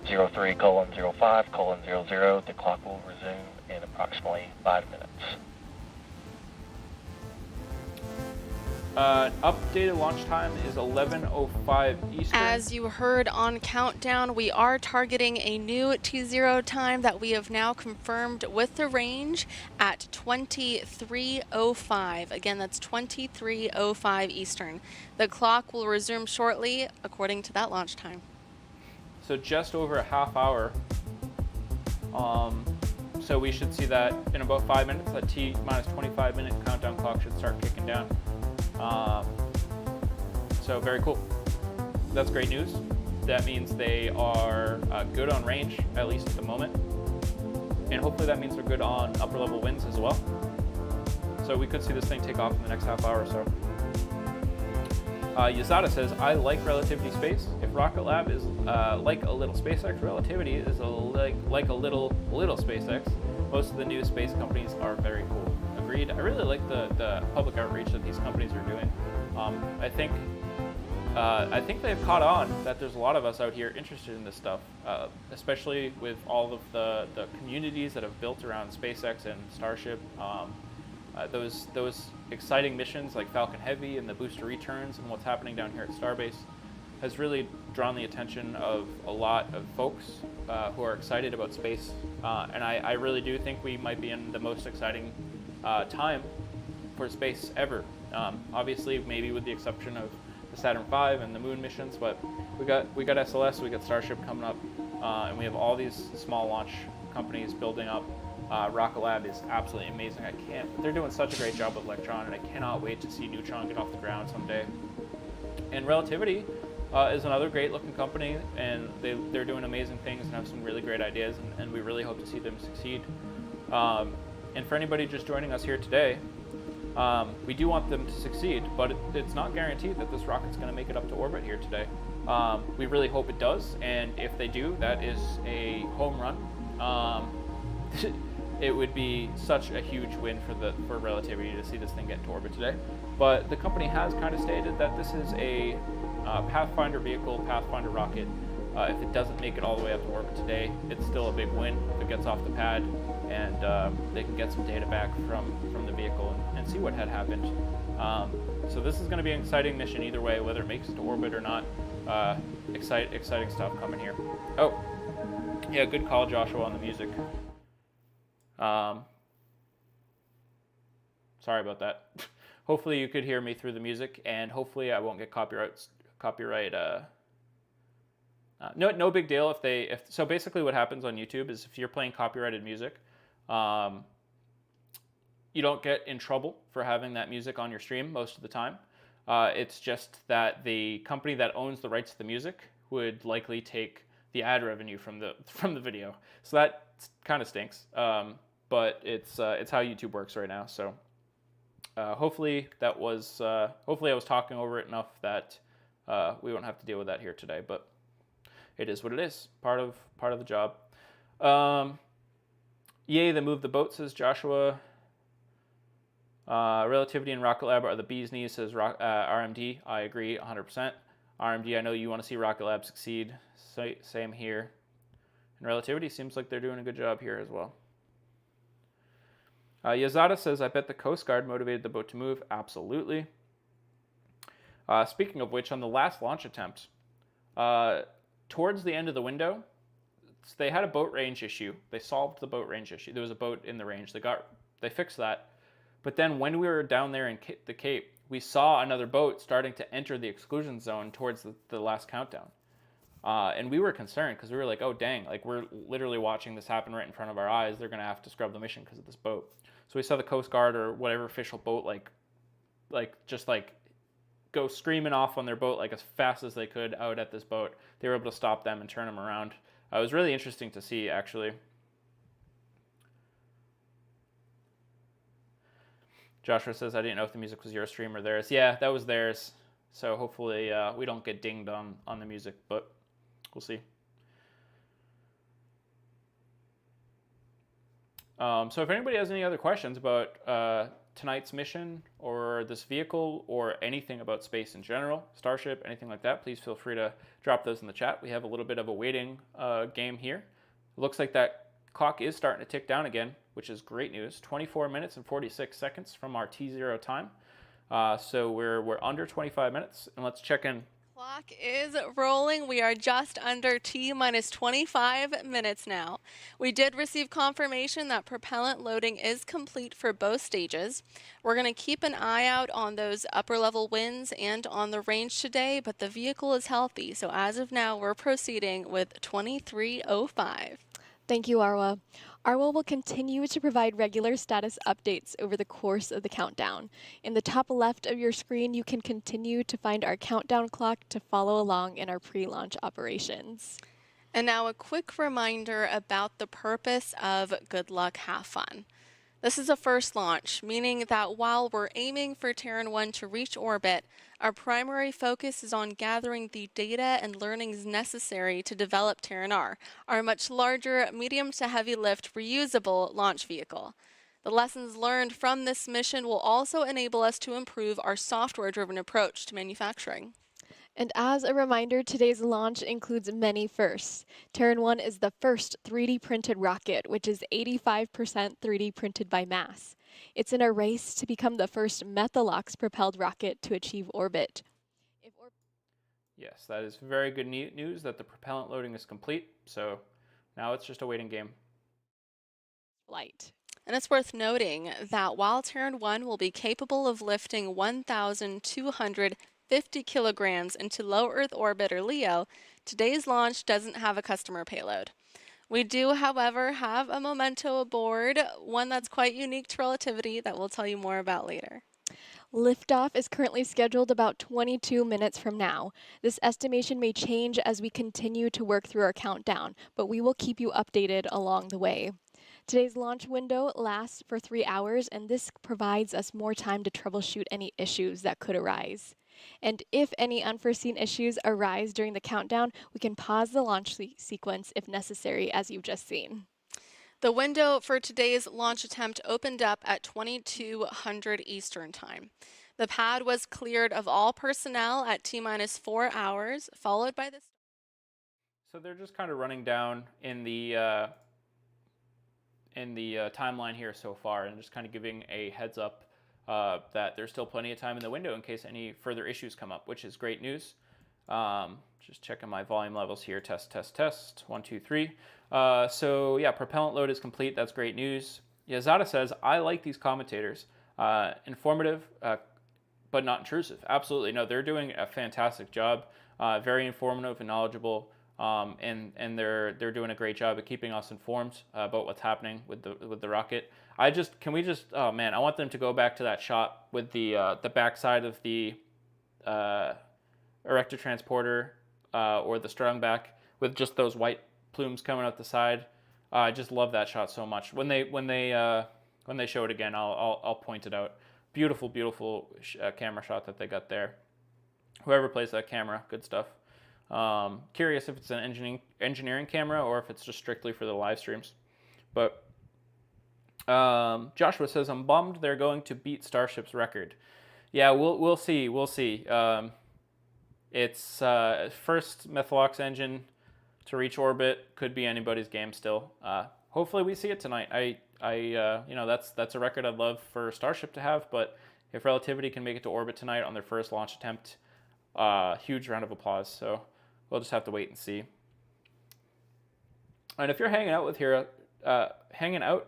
03:05:00. The clock will resume in approximately 5 minutes. Updated launch time is 11:05 Eastern. As you heard on Countdown, we are targeting a new T0 time that we have now confirmed with the range at 23:05. Again, that's 23:05 Eastern. The clock will resume shortly according to that launch time. So just over a half hour. So we should see that in about 5 minutes. That T-minus 25-minute countdown clock should start kicking down. So very cool. That's great news. That means they are good on range, at least at the moment. And hopefully that means they're good on upper level winds as well. So we could see this thing take off in the next half hour or so. Yazada says, I like Relativity Space. If Rocket Lab is like a little SpaceX, Relativity is like a little SpaceX. Most of the new space companies are very cool. Agreed. I really like the public outreach that these companies are doing. I think they've caught on that there's a lot of us out here interested in this stuff, especially with all of the communities that have built around SpaceX and Starship. Those exciting missions like Falcon Heavy and the booster returns and what's happening down here at Starbase has really drawn the attention of a lot of folks who are excited about space. And I really do think we might be in the most exciting time for space ever. Obviously, maybe with the exception of the Saturn V and the moon missions, but we got SLS, we got Starship coming up, and we have all these small launch companies building up. Rocket Lab is absolutely amazing. They're doing such a great job with Electron, and I cannot wait to see Neutron get off the ground someday. And Relativity is another great looking company, and they're doing amazing things and have some really great ideas, and we really hope to see them succeed. And for anybody just joining us here today, we do want them to succeed, but it's not guaranteed that this rocket's going to make it up to orbit here today. We really hope it does, and if they do, that is a home run. It would be such a huge win for Relativity to see this thing get to orbit today. But the company has kind of stated that this is a Pathfinder vehicle, Pathfinder rocket. If it doesn't make it all the way up to orbit today, it's still a big win if it gets off the pad and they can get some data back from the vehicle and see what had happened. So this is going to be an exciting mission either way, whether it makes it to orbit or not. Exciting stuff coming here. Oh, yeah, good call, Joshua, on the music. Sorry about that. Hopefully you could hear me through the music, and hopefully I won't get copyright. No big deal so basically what happens on YouTube is if you're playing copyrighted music, you don't get in trouble for having that music on your stream most of the time. It's just that the company that owns the rights to the music would likely take the ad revenue from the video. So that kind of stinks. But it's how YouTube works right now. So hopefully I was talking over it enough that we won't have to deal with that here today. But it is what it is. Part of the job. Yay, they moved the boat, says Joshua. Relativity and Rocket Lab are the bee's knees, says RMD. I agree 100%. RMD, I know you want to see Rocket Lab succeed. Same here. And Relativity seems like they're doing a good job here as well. Yazada says, I bet the Coast Guard motivated the boat to move. Absolutely. Speaking of which, on the last launch attempt, towards the end of the window, they had a boat range issue. They solved the boat range issue. There was a boat in the range. They fixed that. But then when we were down there in the Cape, we saw another boat starting to enter the exclusion zone towards the last countdown. And we were concerned because we were like, oh, dang, like we're literally watching this happen right in front of our eyes. They're going to have to scrub the mission because of this boat. So we saw the Coast Guard or whatever official boat just go screaming off on their boat like as fast as they could out at this boat. They were able to stop them and turn them around. It was really interesting to see, actually. Joshua says, I didn't know if the music was your stream or theirs. Yeah, that was theirs. So hopefully we don't get dinged on the music, but we'll see. So if anybody has any other questions about tonight's mission or this vehicle or anything about space in general, Starship, anything like that, please feel free to drop those in the chat. We have a little bit of a waiting game here. It looks like that clock is starting to tick down again, which is great news. 24 minutes and 46 seconds from our T0 time. So we're under 25 minutes, and let's check in. Clock is rolling. We are just under T minus 25 minutes now. We did receive confirmation that propellant loading is complete for both stages. We're going to keep an eye out on those upper level winds and on the range today, but the vehicle is healthy. So as of now, we're proceeding with 2305. Thank you, Arwa. Arwa will continue to provide regular status updates over the course of the countdown. In the top left of your screen, you can continue to find our countdown clock to follow along in our pre-launch operations. And now a quick reminder about the purpose of Good Luck, Have Fun. This is a first launch, meaning that while we're aiming for Terran 1 to reach orbit, our primary focus is on gathering the data and learnings necessary to develop Terran R, our much larger, medium to heavy lift, reusable launch vehicle. The lessons learned from this mission will also enable us to improve our software-driven approach to manufacturing. And as a reminder, today's launch includes many firsts. Terran 1 is the first 3D printed rocket, which is 85% 3D printed by mass. It's in a race to become the first Methalox-propelled rocket to achieve orbit. Yes, that is very good news that the propellant loading is complete. So now it's just a waiting game. Flight. And it's worth noting that while Terran 1 will be capable of lifting 1,250 kilograms into low Earth orbit, or LEO, today's launch doesn't have a customer payload. We do, however, have a memento aboard, one that's quite unique to Relativity that we'll tell you more about later. Liftoff is currently scheduled about 22 minutes from now. This estimation may change as we continue to work through our countdown, but we will keep you updated along the way. Today's launch window lasts for 3 hours, and this provides us more time to troubleshoot any issues that could arise. And if any unforeseen issues arise during the countdown, we can pause the launch sequence if necessary, as you've just seen. The window for today's launch attempt opened up at 2200 Eastern Time. The pad was cleared of all personnel at T-minus 4 hours, followed by the... So they're just kind of running down in the timeline here so far, and just kind of giving a heads up that there's still plenty of time in the window in case any further issues come up, which is great news. Just checking my volume levels here. Test, test, test. 1, 2, 3. So yeah, propellant load is complete. That's great news. Yazada says, I like these commentators. Informative, but not intrusive. Absolutely. No, they're doing a fantastic job. Very informative and knowledgeable. And they're doing a great job of keeping us informed about what's happening with the rocket. Can we just, oh man, I want them to go back to that shot with the backside of the erector transporter or the strung back with just those white plumes coming out the side. I just love that shot so much. When they show it again, I'll point it out. Beautiful, beautiful camera shot that they got there. Whoever plays that camera, good stuff. Curious if it's an engineering camera or if it's just strictly for the live streams. But Joshua says, I'm bummed they're going to beat Starship's record. Yeah, we'll see. We'll see. It's first Methalox engine to reach orbit. Could be anybody's game still. Hopefully we see it tonight. That's a record I'd love for Starship to have. But if Relativity can make it to orbit tonight on their first launch attempt, huge round of applause. So we'll just have to wait and see. And if you're hanging out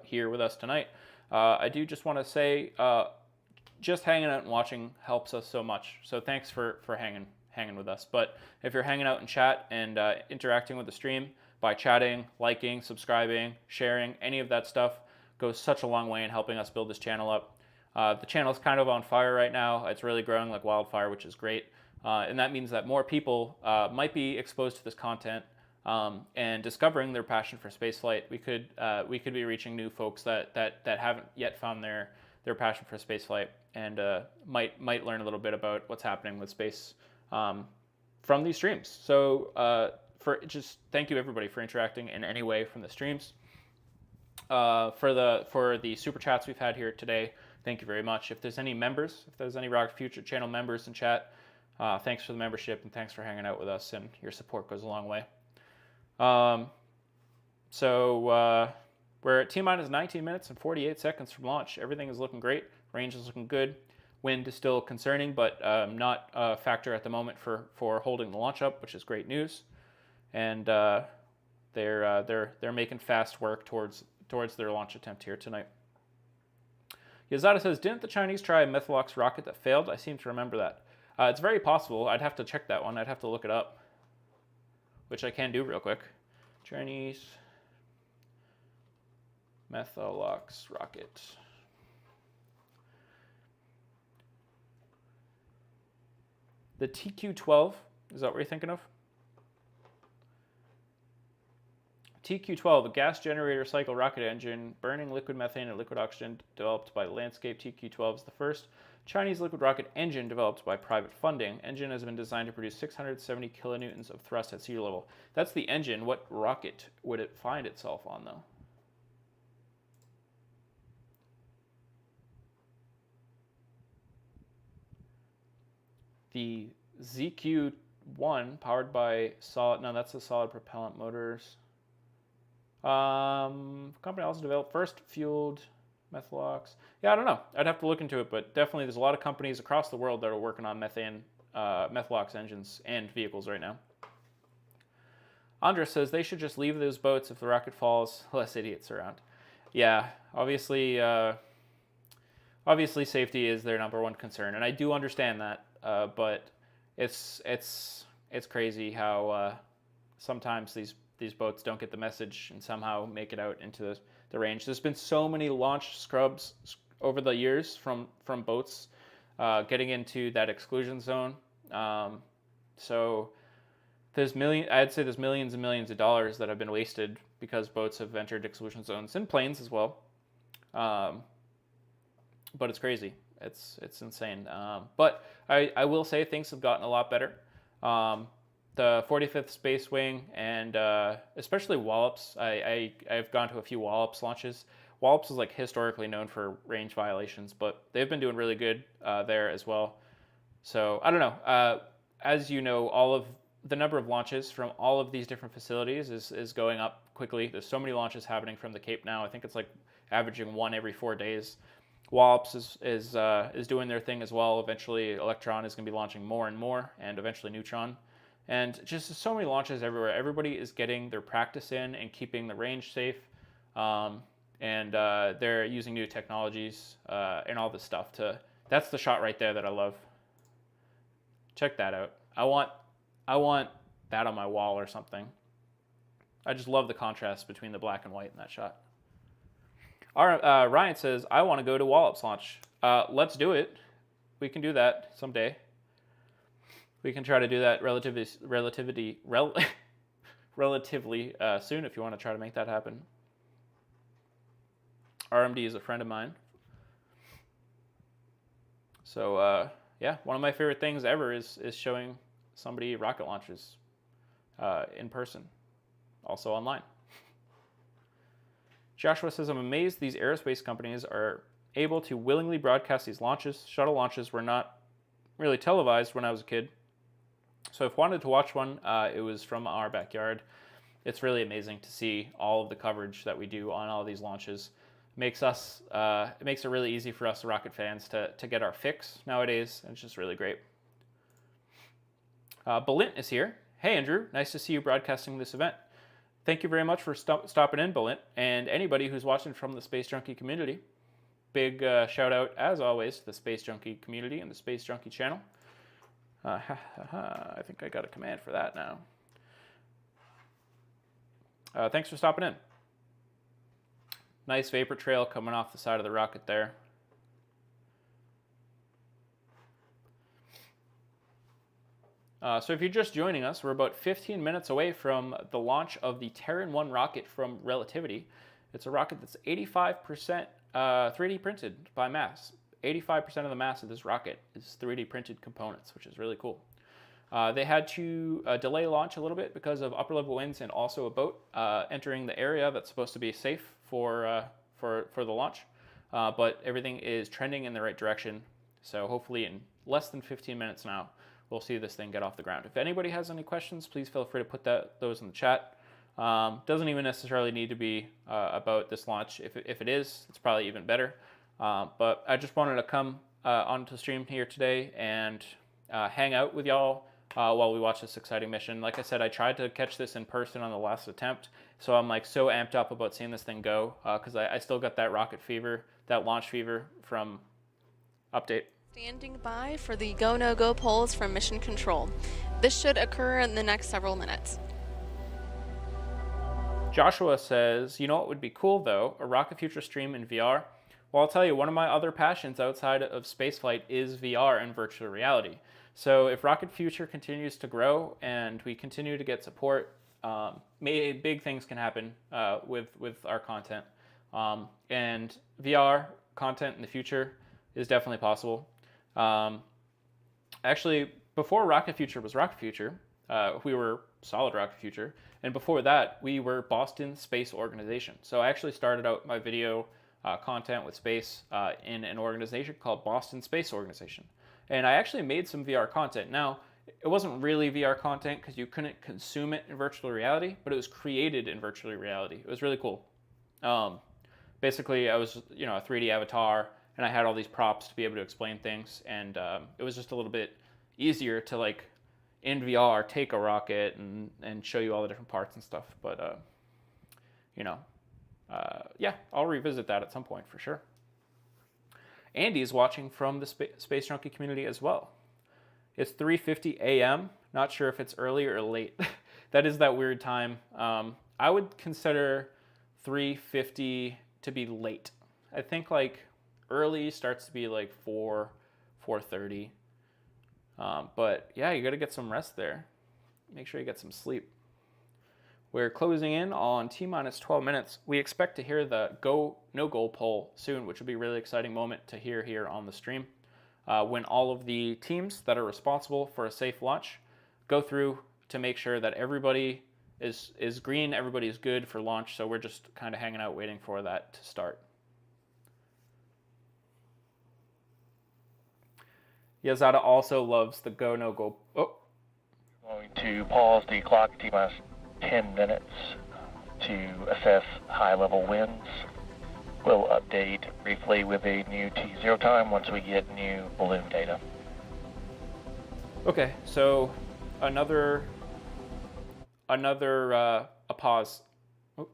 here with us tonight, I do just want to say, just hanging out and watching helps us so much. So thanks for hanging with us. But if you're hanging out in chat and interacting with the stream by chatting, liking, subscribing, sharing, any of that stuff goes such a long way in helping us build this channel up. The channel's kind of on fire right now. It's really growing like wildfire, which is great. And that means that more people might be exposed to this content and discovering their passion for spaceflight. We could be reaching new folks that haven't yet found their passion for spaceflight and might learn a little bit about what's happening with space from these streams. So thank you everybody for interacting in any way from the streams. For the super chats we've had here today, thank you very much. If there's any Rocket Future channel members in chat, thanks for the membership and thanks for hanging out with us, and your support goes a long way. We're at T-minus 19 minutes and 48 seconds from launch. Everything is looking great. Range is looking good. Wind is still concerning, but not a factor at the moment for holding the launch up, which is great news. And they're making fast work towards their launch attempt here tonight. Yazada says, didn't the Chinese try a Methalox rocket that failed? I seem to remember that. It's very possible. I'd have to check that one. I'd have to look it up, which I can do real quick. Chinese Methalox rocket. The TQ-12, is that what you're thinking of? TQ-12, a gas generator cycle rocket engine, burning liquid methane and liquid oxygen, developed by Landscape. TQ-12 is the first Chinese liquid rocket engine developed by private funding. Engine has been designed to produce 670 kilonewtons of thrust at sea level. That's the engine. What rocket would it find itself on, though? The ZQ-1, powered by solid... No, that's the solid propellant motors. Company also developed first fueled Methalox. Yeah, I don't know. I'd have to look into it, but definitely there's a lot of companies across the world that are working on Methalox engines and vehicles right now. Andres says they should just leave those boats if the rocket falls. Less idiots around. Yeah, obviously safety is their number one concern, and I do understand that. But it's crazy how sometimes these boats don't get the message and somehow make it out into the range. There's been so many launch scrubs over the years from boats getting into that exclusion zone. So I'd say there's millions and millions of dollars that have been wasted because boats have entered exclusion zones and planes as well. But it's crazy. It's insane. But I will say things have gotten a lot better. The 45th Space Wing and especially Wallops. I've gone to a few Wallops launches. Wallops is like historically known for range violations, but they've been doing really good there as well. So I don't know. As you know, all of the number of launches from all of these different facilities is going up quickly. There's so many launches happening from the Cape now. I think it's like averaging one every 4 days. Wallops is doing their thing as well. Eventually, Electron is going to be launching more and more, and eventually Neutron. And just so many launches everywhere. Everybody is getting their practice in and keeping the range safe. And they're using new technologies and all this stuff. That's the shot right there that I love. Check that out. I want that on my wall or something. I just love the contrast between the black and white in that shot. Ryan says, I want to go to Wallops launch. Let's do it. We can do that someday. We can try to do that relatively soon if you want to try to make that happen. RMD is a friend of mine. So, yeah, one of my favorite things ever is showing somebody rocket launches in person, also online. Joshua says, I'm amazed these aerospace companies are able to willingly broadcast these launches. Shuttle launches were not really televised when I was a kid. So if I wanted to watch one, it was from our backyard. It's really amazing to see all of the coverage that we do on all of these launches. It makes it really easy for us rocket fans to get our fix nowadays, and it's just really great. Balint is here. Hey, Andrew. Nice to see you broadcasting this event. Thank you very much for stopping in, Balint, and anybody who's watching from the Space Junkie community. Big shout out, as always, to the Space Junkie community and the Space Junkie channel. I think I got a command for that now. Thanks for stopping in. Nice vapor trail coming off the side of the rocket there. So if you're just joining us, we're about 15 minutes away from the launch of the Terran 1 rocket from Relativity. It's a rocket that's 85% 3D printed by mass. 85% of the mass of this rocket is 3D printed components, which is really cool. They had to delay launch a little bit because of upper level winds and also a boat entering the area that's supposed to be safe for the launch. But everything is trending in the right direction. So hopefully in less than 15 minutes now, we'll see this thing get off the ground. If anybody has any questions, please feel free to put those in the chat. Doesn't even necessarily need to be about this launch. If it is, it's probably even better. But I just wanted to come onto the stream here today and hang out with y'all while we watch this exciting mission. Like I said, I tried to catch this in person on the last attempt, so I'm like so amped up about seeing this thing go because I still got that rocket fever, that launch fever from update. Standing by for the go, no go polls from Mission Control. This should occur in the next several minutes. Joshua says, you know what would be cool though? A Rocket Future stream in VR. Well, I'll tell you, one of my other passions outside of spaceflight is VR and virtual reality. So if Rocket Future continues to grow and we continue to get support, big things can happen with our content. And VR content in the future is definitely possible. Actually, before Rocket Future was Rocket Future, we were Solid Rocket Future. And before that, we were Boston Space Organization. So I actually started out my video content with space in an organization called Boston Space Organization. And I actually made some VR content. Now, it wasn't really VR content because you couldn't consume it in virtual reality, but it was created in virtual reality. It was really cool. Basically, I was, a 3D avatar, and I had all these props to be able to explain things. And it was just a little bit easier to, like, in VR, take a rocket and show you all the different parts and stuff. But, yeah, I'll revisit that at some point for sure. Andy's watching from the Space Junkie community as well. It's 3:50 a.m. Not sure if it's early or late. That is that weird time. I would consider 3:50 to be late. I think like early starts to be like 4:30. But yeah, you got to get some rest there. Make sure you get some sleep. We're closing in on T-minus 12 minutes. We expect to hear the go, no goal poll soon, which will be a really exciting moment to hear here on the stream. When all of the teams that are responsible for a safe launch go through to make sure that everybody is green, everybody is good for launch. So we're just kind of hanging out waiting for that to start. Yazada also loves the go, no go. Oh. Going to pause the clock at T-minus 10 minutes to assess high-level winds. We'll update briefly with a new T0 time once we get new balloon data. Okay, so another a pause. Oh.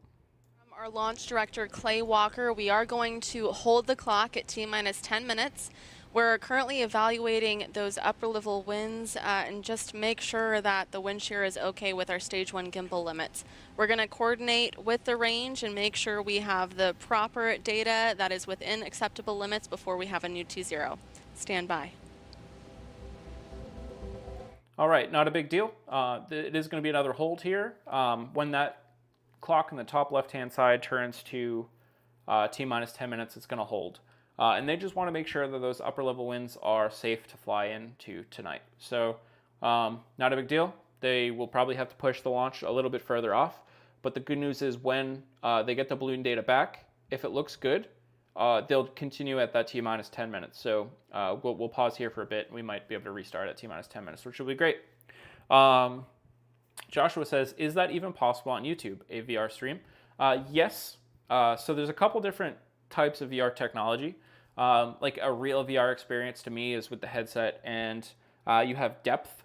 From our launch director, Clay Walker, we are going to hold the clock at T-minus 10 minutes. We're currently evaluating those upper level winds and just make sure that the wind shear is okay with our stage 1 gimbal limits. We're going to coordinate with the range and make sure we have the proper data that is within acceptable limits before we have a new T0. Stand by. All right, not a big deal. It is going to be another hold here. When that clock in the top left-hand side turns to T-minus 10 minutes, it's going to hold. And they just want to make sure that those upper level winds are safe to fly into tonight. So not a big deal. They will probably have to push the launch a little bit further off. But the good news is when they get the balloon data back, if it looks good, they'll continue at that T-minus 10 minutes. So we'll pause here for a bit. We might be able to restart at T-minus 10 minutes, which will be great. Joshua says, is that even possible on YouTube, a VR stream? Yes. So there's a couple different types of VR technology. Like a real VR experience to me is with the headset, and you have depth.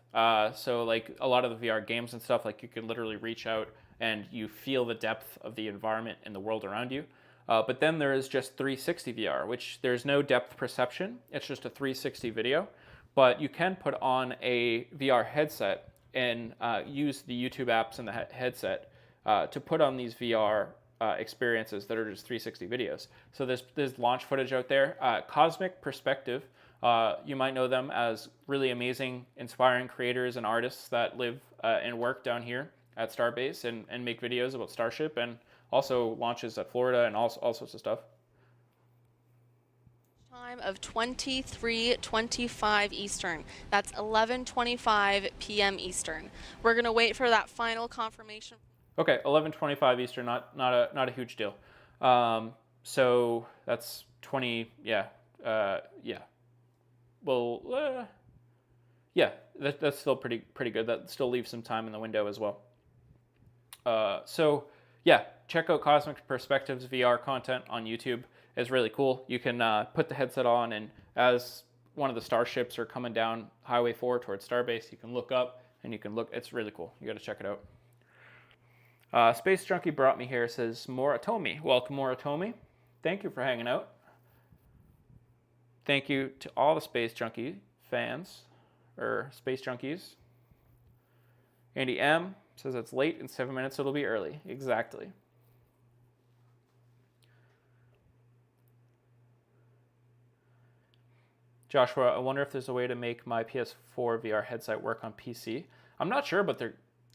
So like a lot of the VR games and stuff, like you can literally reach out and you feel the depth of the environment and the world around you. But then there is just 360 VR, which there's no depth perception. It's just a 360 video. But you can put on a VR headset and use the YouTube apps in the headset to put on these VR experiences that are just 360 videos. So there's launch footage out there. Cosmic Perspective, you might know them as really amazing, inspiring creators and artists that live and work down here at Starbase and make videos about Starship and also launches at Florida and all sorts of stuff. Time of 23:25 Eastern. That's 11:25 p.m. Eastern. We're going to wait for that final confirmation. Okay, 11:25 Eastern, not a huge deal. So that's 20. Yeah, yeah. Well, yeah, that's still pretty good. That still leaves some time in the window as well. So yeah, check out Cosmic Perspectives VR content on YouTube. It's really cool. You can put the headset on, and as one of the starships are coming down Highway 4 towards Starbase. You can look up and you can look. It's really cool. You got to check it out. Space Junkie brought me here, says Moratomi. Welcome, Moratomi. Thank you for hanging out. Thank you to all the Space Junkie fans, or Space Junkies. Andy M says it's late. In 7 minutes it'll be early. Exactly. Joshua, I wonder if there's a way to make my PS4 VR headset work on PC. I'm not sure, but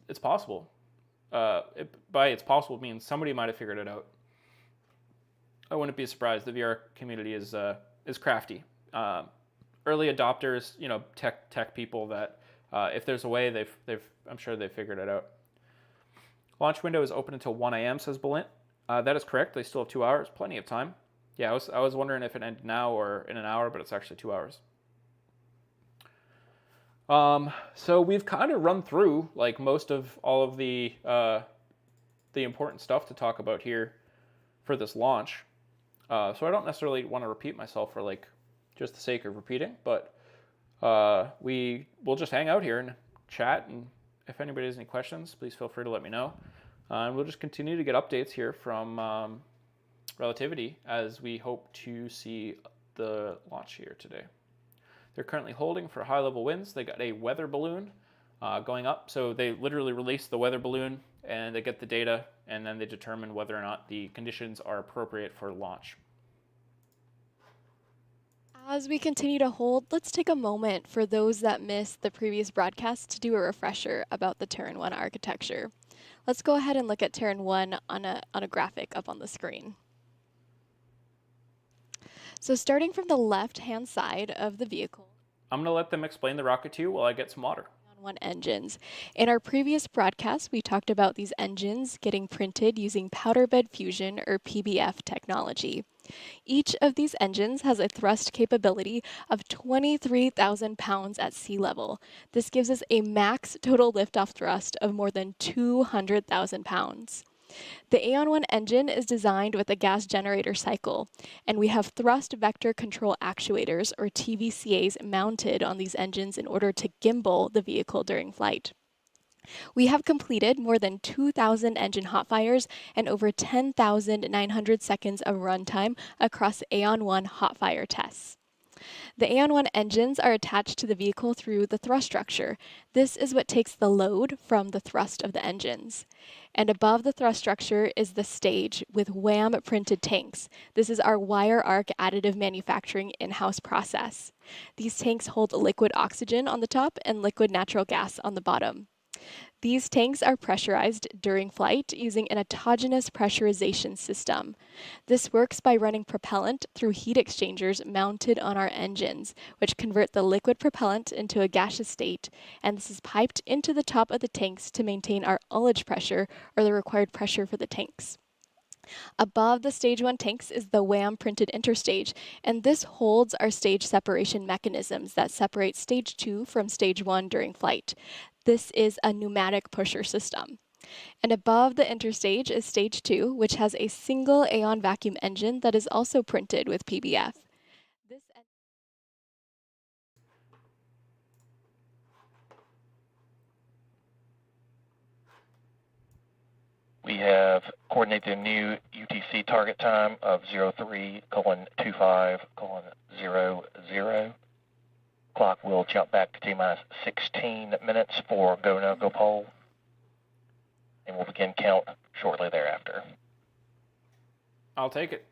it's possible. By it's possible means somebody might have figured it out. I wouldn't be surprised. The VR community is crafty. Early adopters, tech people that if there's a way, I'm sure they've figured it out. Launch window is open until 1 a.m. says Balint. That is correct. They still have 2 hours, plenty of time. Yeah, I was wondering if it ended now or in an hour, but it's actually 2 hours. So we've kind of run through like most of all of the important stuff to talk about here for this launch. So I don't necessarily want to repeat myself for like just the sake of repeating, but we'll just hang out here and chat, and if anybody has any questions, please feel free to let me know. And we'll just continue to get updates here from Relativity as we hope to see the launch here today. They're currently holding for high-level winds. They got a weather balloon going up. So they literally release the weather balloon and they get the data, and then they determine whether or not the conditions are appropriate for launch. As we continue to hold, let's take a moment for those that missed the previous broadcast to do a refresher about the Terran 1 architecture. Let's go ahead and look at Terran 1 on a graphic up on the screen. So starting from the left-hand side of the vehicle, I'm going to let them explain the rocket to you while I get some water. One engines. In our previous broadcast, we talked about these engines getting printed using powder bed fusion or PBF technology. Each of these engines has a thrust capability of 23,000 pounds at sea level. This gives us a max total liftoff thrust of more than 200,000 pounds. The Aeon 1 engine is designed with a gas generator cycle, and we have thrust vector control actuators, or TVCAs, mounted on these engines in order to gimbal the vehicle during flight. We have completed more than 2,000 engine hot fires and over 10,900 seconds of runtime across Aeon 1 hot fire tests. The Aeon 1 engines are attached to the vehicle through the thrust structure. This is what takes the load from the thrust of the engines. And above the thrust structure is the stage with WAM printed tanks. This is our wire arc additive manufacturing in-house process. These tanks hold liquid oxygen on the top and liquid natural gas on the bottom. These tanks are pressurized during flight using an autogenous pressurization system. This works by running propellant through heat exchangers mounted on our engines, which convert the liquid propellant into a gaseous state, and this is piped into the top of the tanks to maintain our ullage pressure, or the required pressure for the tanks. Above the Stage 1 tanks is the WAM printed interstage, and this holds our stage separation mechanisms that separate Stage 2 from Stage 1 during flight. This is a pneumatic pusher system. And above the interstage is Stage 2, which has a single Aeon vacuum engine that is also printed with PBF. We have coordinated a new UTC target time of 03:25:00. Clock will jump back to T-minus 16 minutes for go, no, go poll. And we'll begin count shortly thereafter. I'll take it.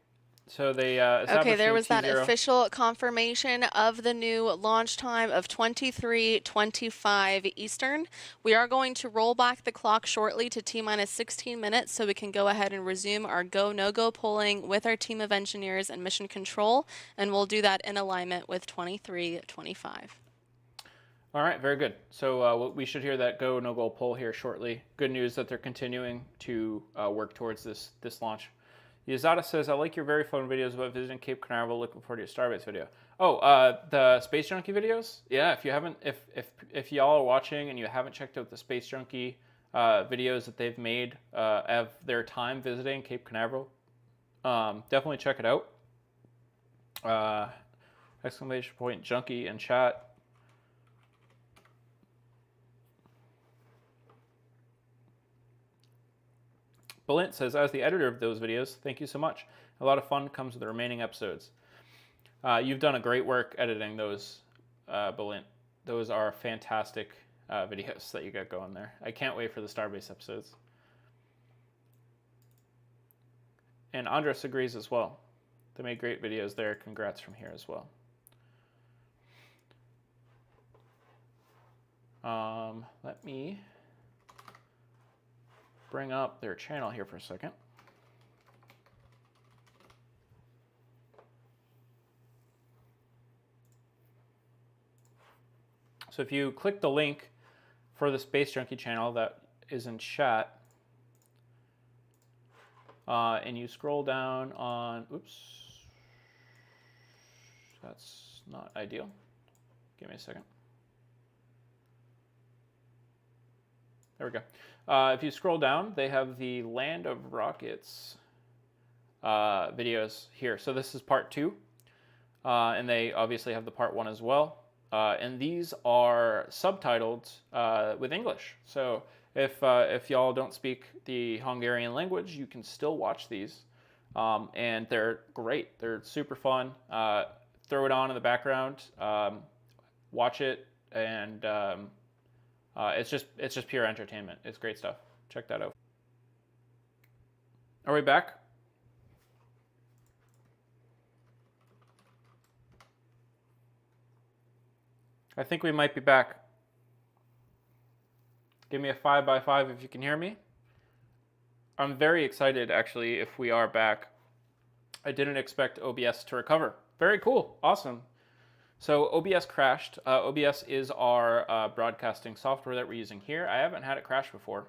So they Okay, there was that T0. official confirmation of the new launch time of 23:25 Eastern. We are going to roll back the clock shortly to T-minus 16 minutes so we can go ahead and resume our go, no-go polling with our team of engineers and mission control, and we'll do that in alignment with 23:25. All right, very good. So we should hear that go, no-go poll here shortly. Good news that they're continuing to work towards this launch. Yazada says, I like your very fun videos about visiting Cape Canaveral. Looking forward to your Starbase video. Oh, the Space Junkie videos? Yeah, if you haven't, if y'all are watching and you haven't checked out the Space Junkie videos that they've made of their time visiting Cape Canaveral, definitely check it out. Exclamation point junkie in chat. Balint says, as the editor of those videos, thank you so much. A lot of fun comes with the remaining episodes. You've done a great work editing those, Balint. Those are fantastic videos that you got going there. I can't wait for the Starbase episodes. And Andres agrees as well. They made great videos there. Congrats from here as well. Let me bring up their channel here for a second. So if you click the link for the Space Junkie channel that is in chat, and you scroll down on, oops, that's not ideal. Give me a second. There we go. If you scroll down, they have the Land of Rockets videos here. So this is part 2, and they obviously have the part 1 as well. And these are subtitled with English. So if y'all don't speak the Hungarian language, you can still watch these. And they're great. They're super fun. Throw it on in the background, watch it, and it's just pure entertainment. It's great stuff. Check that out. Are we back? I think we might be back. Give me a 5x5 if you can hear me. I'm very excited, actually, if we are back. I didn't expect OBS to recover. Very cool. Awesome. So OBS crashed. OBS is our broadcasting software that we're using here. I haven't had it crash before,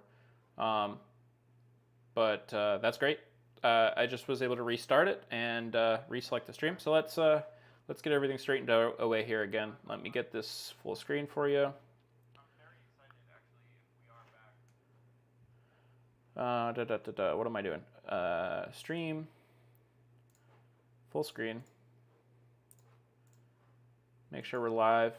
but that's great. I just was able to restart it and reselect the stream. So let's get everything straightened away here again. Let me get this full screen for you. I'm very excited, actually, if we are back. What am I doing? Stream, full screen. Make sure we're live.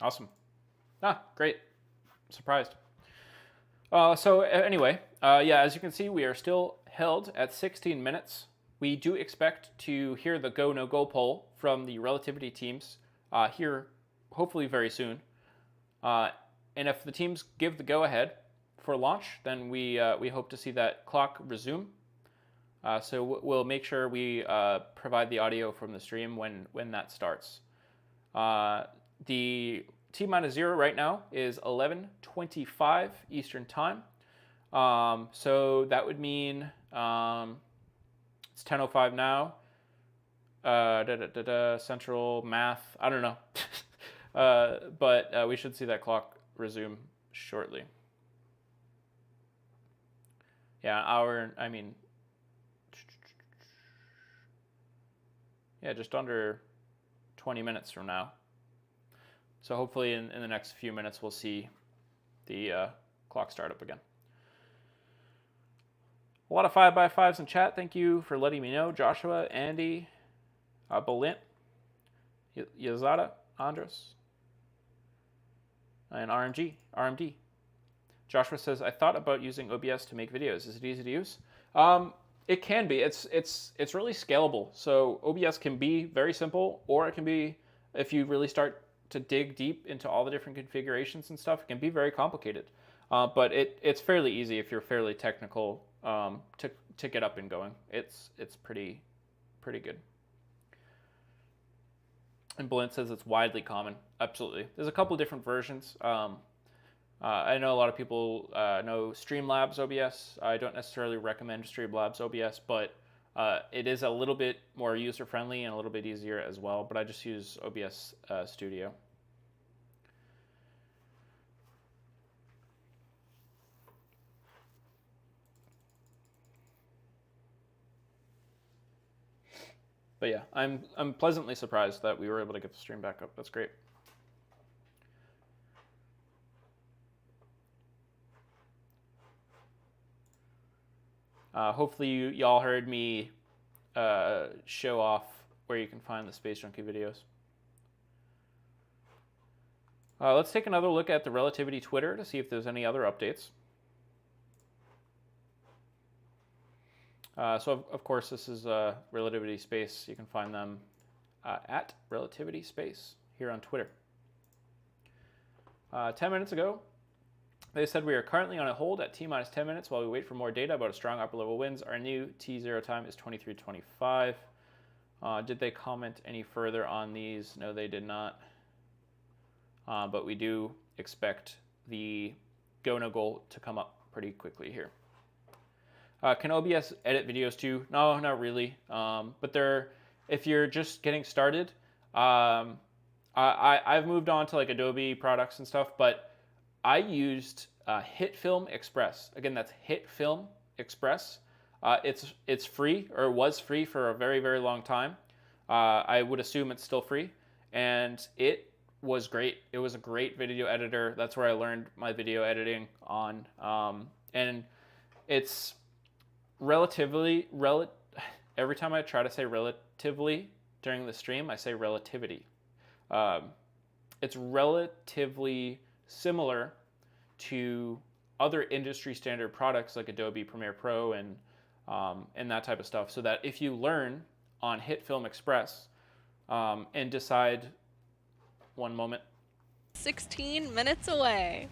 Awesome. Great. Surprised. So anyway, yeah, as you can see, we are still held at 16 minutes. We do expect to hear the go, no go poll from the Relativity teams here hopefully very soon. And if the teams give the go ahead for launch, then we hope to see that clock resume. So we'll make sure we provide the audio from the stream when that starts. The T-0 right now is 11:25 Eastern Time. So that would mean it's 10:05 now. Central math, I don't know. But we should see that clock resume shortly. Yeah, yeah, just under 20 minutes from now. So hopefully in the next few minutes we'll see the clock start up again. A lot of 5x5s in chat. Thank you for letting me know. Joshua, Andy, Balint, Yazada, Andres, and RMD. Joshua says, I thought about using OBS to make videos. Is it easy to use? It can be. It's really scalable. So OBS can be very simple, or it can be, if you really start to dig deep into all the different configurations and stuff, it can be very complicated. But it's fairly easy if you're fairly technical to get up and going. It's pretty good. And Balint says it's widely common. Absolutely. There's a couple different versions. I know a lot of people know Streamlabs OBS. I don't necessarily recommend Streamlabs OBS, but it is a little bit more user-friendly and a little bit easier as well, but I just use OBS Studio. But yeah, I'm pleasantly surprised that we were able to get the stream back up. That's great. Hopefully y'all heard me show off where you can find the Space Junkie videos. Let's take another look at the Relativity Twitter to see if there's any other updates. So of course, this is Relativity Space. You can find them at Relativity Space here on Twitter. 10 minutes ago, they said we are currently on a hold at T-minus 10 minutes while we wait for more data about a strong upper-level winds. Our new T0 time is 23:25. Did they comment any further on these? No, they did not. But we do expect the go no go to come up pretty quickly here. Can OBS edit videos too? No, not really. But if you're just getting started, I've moved on to like Adobe products and stuff, but I used HitFilm Express. Again, that's HitFilm Express. It's free, or was free for a very, very long time. I would assume it's still free, and it was great. It was a great video editor. That's where I learned my video editing on, and it's relatively every time I try to say relatively during the stream, I say relativity. It's relatively similar to other industry standard products like Adobe Premiere Pro and that type of stuff, so that if you learn on HitFilm Express and decide, one moment. 16 minutes away.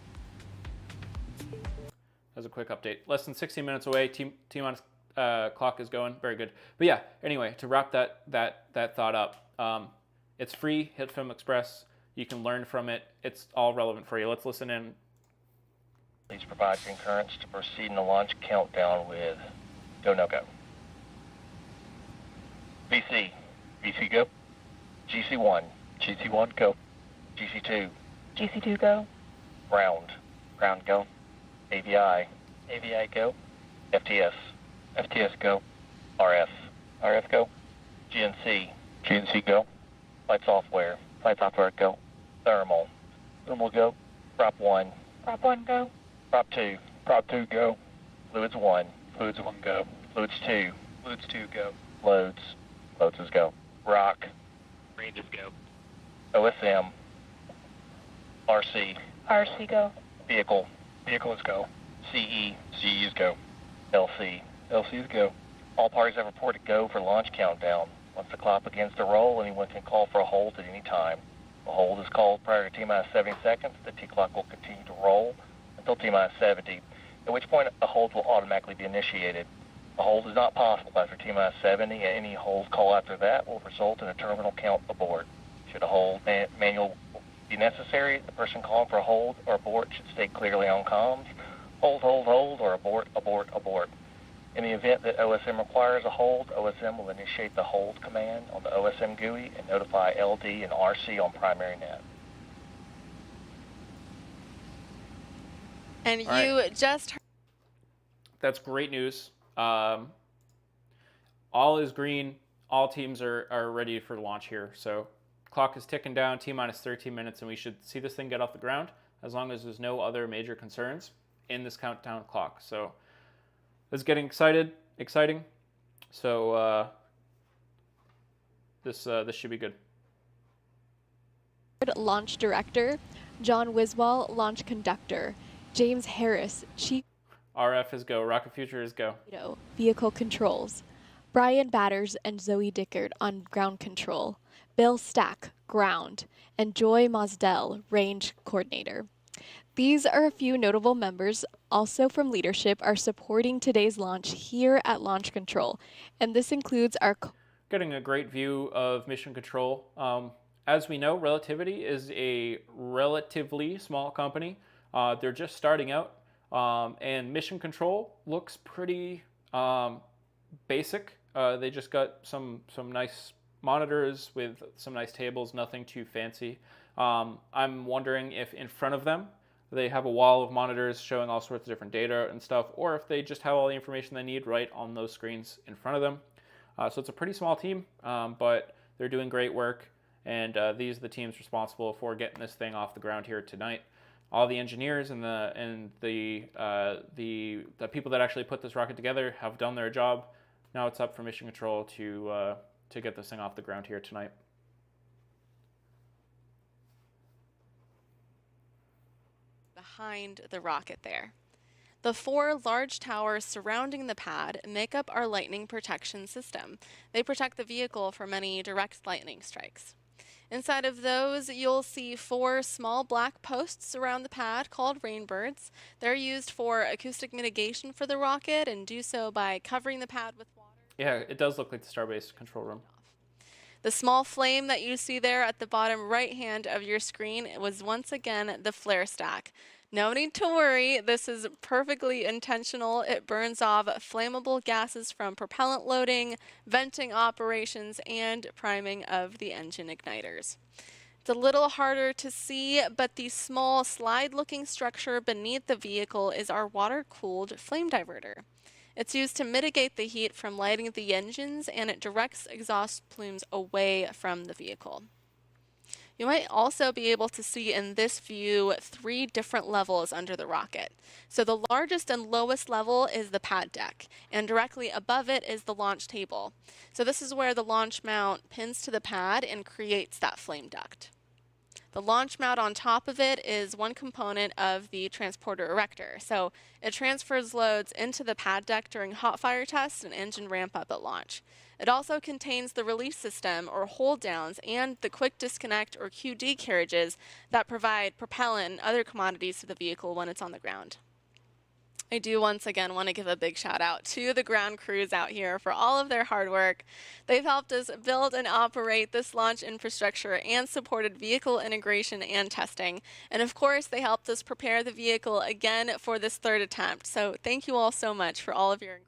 As a quick update, less than 16 minutes away. T-minus clock is going. Very good. But yeah, anyway, to wrap that thought up, it's free. HitFilm Express. You can learn from it. It's all relevant for you. Let's listen in. Please provide concurrence to proceed in the launch countdown with go no go. VC go. GC1 go. GC2 go. Ground go. AVI go. FTS go. RF go. GNC go. Flight software go. Thermal go. Prop 1 go. Prop 2 go. Fluids 1 go. Fluids 2 go. Loads is go. Rock ranges go. OSM RC go. Vehicles go. CEs go. LCs go. All parties have reported go for launch countdown. Once the clock begins to roll, anyone can call for a hold at any time. A hold is called prior to T-minus 70 seconds. The T-clock will continue to roll until T-minus 70, at which point a hold will automatically be initiated. A hold is not possible after T-minus 70, and any hold call after that will result in a terminal count abort. Should a hold manual be necessary, the person calling for a hold or abort should state clearly on comms, hold, or abort. In the event that OSM requires a hold, OSM will initiate the hold command on the OSM GUI and notify LD and RC on primary net. And All you right. just heard. That's great news. All is green. All teams are ready for launch here. So clock is ticking down, T-minus 13 minutes, and we should see this thing get off the ground as long as there's no other major concerns in this countdown clock. So it's getting exciting. So this should be good. Launch Director, John Wiswall, Launch Conductor, James Harris, Chief RF is go. Rocket Future is go. Vehicle Controls, Brian Batters and Zoe Dickard on Ground Control, Bill Stack, Ground, and Joy Mosdell, Range Coordinator. These are a few notable members, also from leadership, are supporting today's launch here at Launch Control, and this includes our getting a great view of Mission Control. As we know, Relativity is a relatively small company. They're just starting out, and Mission Control looks pretty basic. They just got some nice monitors with some nice tables, nothing too fancy. I'm wondering if in front of them they have a wall of monitors showing all sorts of different data and stuff, or if they just have all the information they need right on those screens in front of them. So it's a pretty small team, but they're doing great work, and these are the teams responsible for getting this thing off the ground here tonight. all the engineers and the people that actually put this rocket together have done their job. Now it's up for mission control to get this thing off the ground here tonight. Behind the rocket there. The 4 large towers surrounding the pad make up our lightning protection system. They protect the vehicle from any direct lightning strikes. Inside of those, you'll see 4 small black posts around the pad called rainbirds. They're used for acoustic mitigation for the rocket and do so by covering the pad with water. Yeah, it does look like the Starbase control room. The small flame that you see there at the bottom right hand of your screen was once again the flare stack. No need to worry, this is perfectly intentional. It burns off flammable gases from propellant loading, venting operations, and priming of the engine igniters. It's a little harder to see, but the small slide-looking structure beneath the vehicle is our water-cooled flame diverter. It's used to mitigate the heat from lighting the engines, and it directs exhaust plumes away from the vehicle. You might also be able to see in this view 3 different levels under the rocket. So the largest and lowest level is the pad deck, and directly above it is the launch table. So this is where the launch mount pins to the pad and creates that flame duct. The launch mount on top of it is one component of the transporter erector. So it transfers loads into the pad deck during hot fire tests and engine ramp up at launch. It also contains the release system or hold downs and the quick disconnect or QD carriages that provide propellant and other commodities to the vehicle when it's on the ground. I do once again want to give a big shout out to the ground crews out here for all of their hard work. They've helped us build and operate this launch infrastructure and supported vehicle integration and testing. And of course, they helped us prepare the vehicle again for this 3rd attempt. So thank you all so much for all of your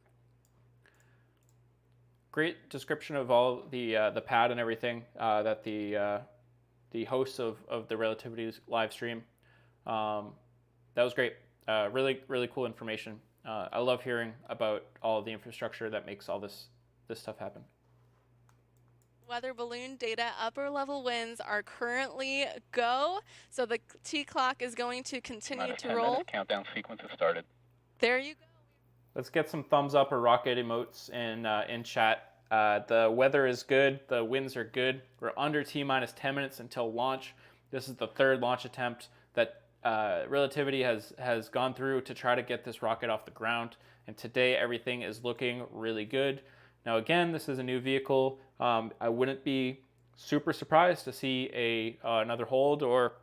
Great description of all the pad and everything that the hosts of the Relativity live stream. That was great. Really cool information. I love hearing about all of the infrastructure that makes all this stuff happen. Weather balloon data, upper level winds are currently go. So the T clock is going to continue to roll. Countdown sequence has started. There you go. Let's get some thumbs up or rocket emotes in chat. The weather is good. The winds are good. We're under T-minus 10 minutes until launch. This is the 3rd launch attempt that Relativity has gone through to try to get this rocket off the ground. And today everything is looking really good. Now again, this is a new vehicle. I wouldn't be super surprised to see another hold or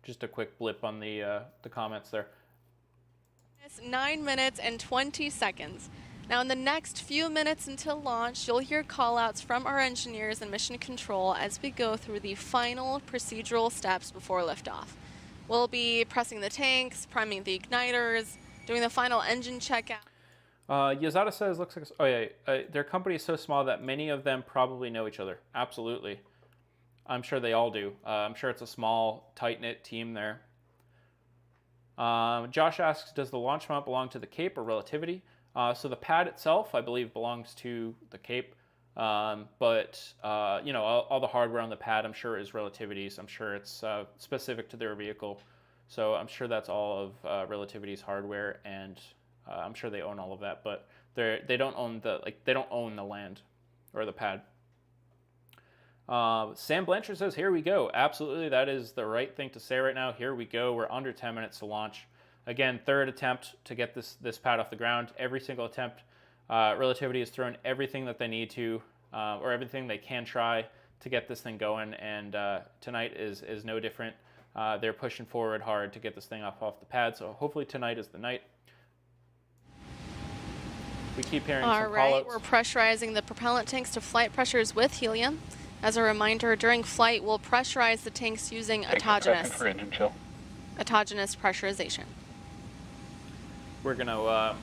just a quick blip on the comments there. It's 9 minutes and 20 seconds. Now in the next few minutes until launch, you'll hear call-outs from our engineers and mission control as we go through the final procedural steps before liftoff. We'll be pressing the tanks, priming the igniters, doing the final engine checkout. Yazada says, looks like, oh yeah, their company is so small that many of them probably know each other. Absolutely. I'm sure they all do. I'm sure it's a small, tight-knit team there. Josh asks, does the launch mount belong to the Cape or Relativity? So the pad itself, I believe, belongs to the Cape. But you know, all the hardware on the pad, I'm sure, is Relativity's. I'm sure it's specific to their vehicle. So I'm sure that's all of Relativity's hardware, and I'm sure they own all of that. But they don't own the land or the pad. Sam Blanchard says, here we go. Absolutely, that is the right thing to say right now. Here we go. We're under 10 minutes to launch. Again, 3rd attempt to get this pad off the ground. Every single attempt, Relativity has thrown everything that they need to, or everything they can try to get this thing going, and tonight is no different. They're pushing forward hard to get this thing off the pad, so hopefully tonight is the night. We keep hearing some All right, call-outs. we're pressurizing the propellant tanks to flight pressures with helium. As a reminder, during flight, we'll pressurize the tanks using autogenous pressurization. We're gonna,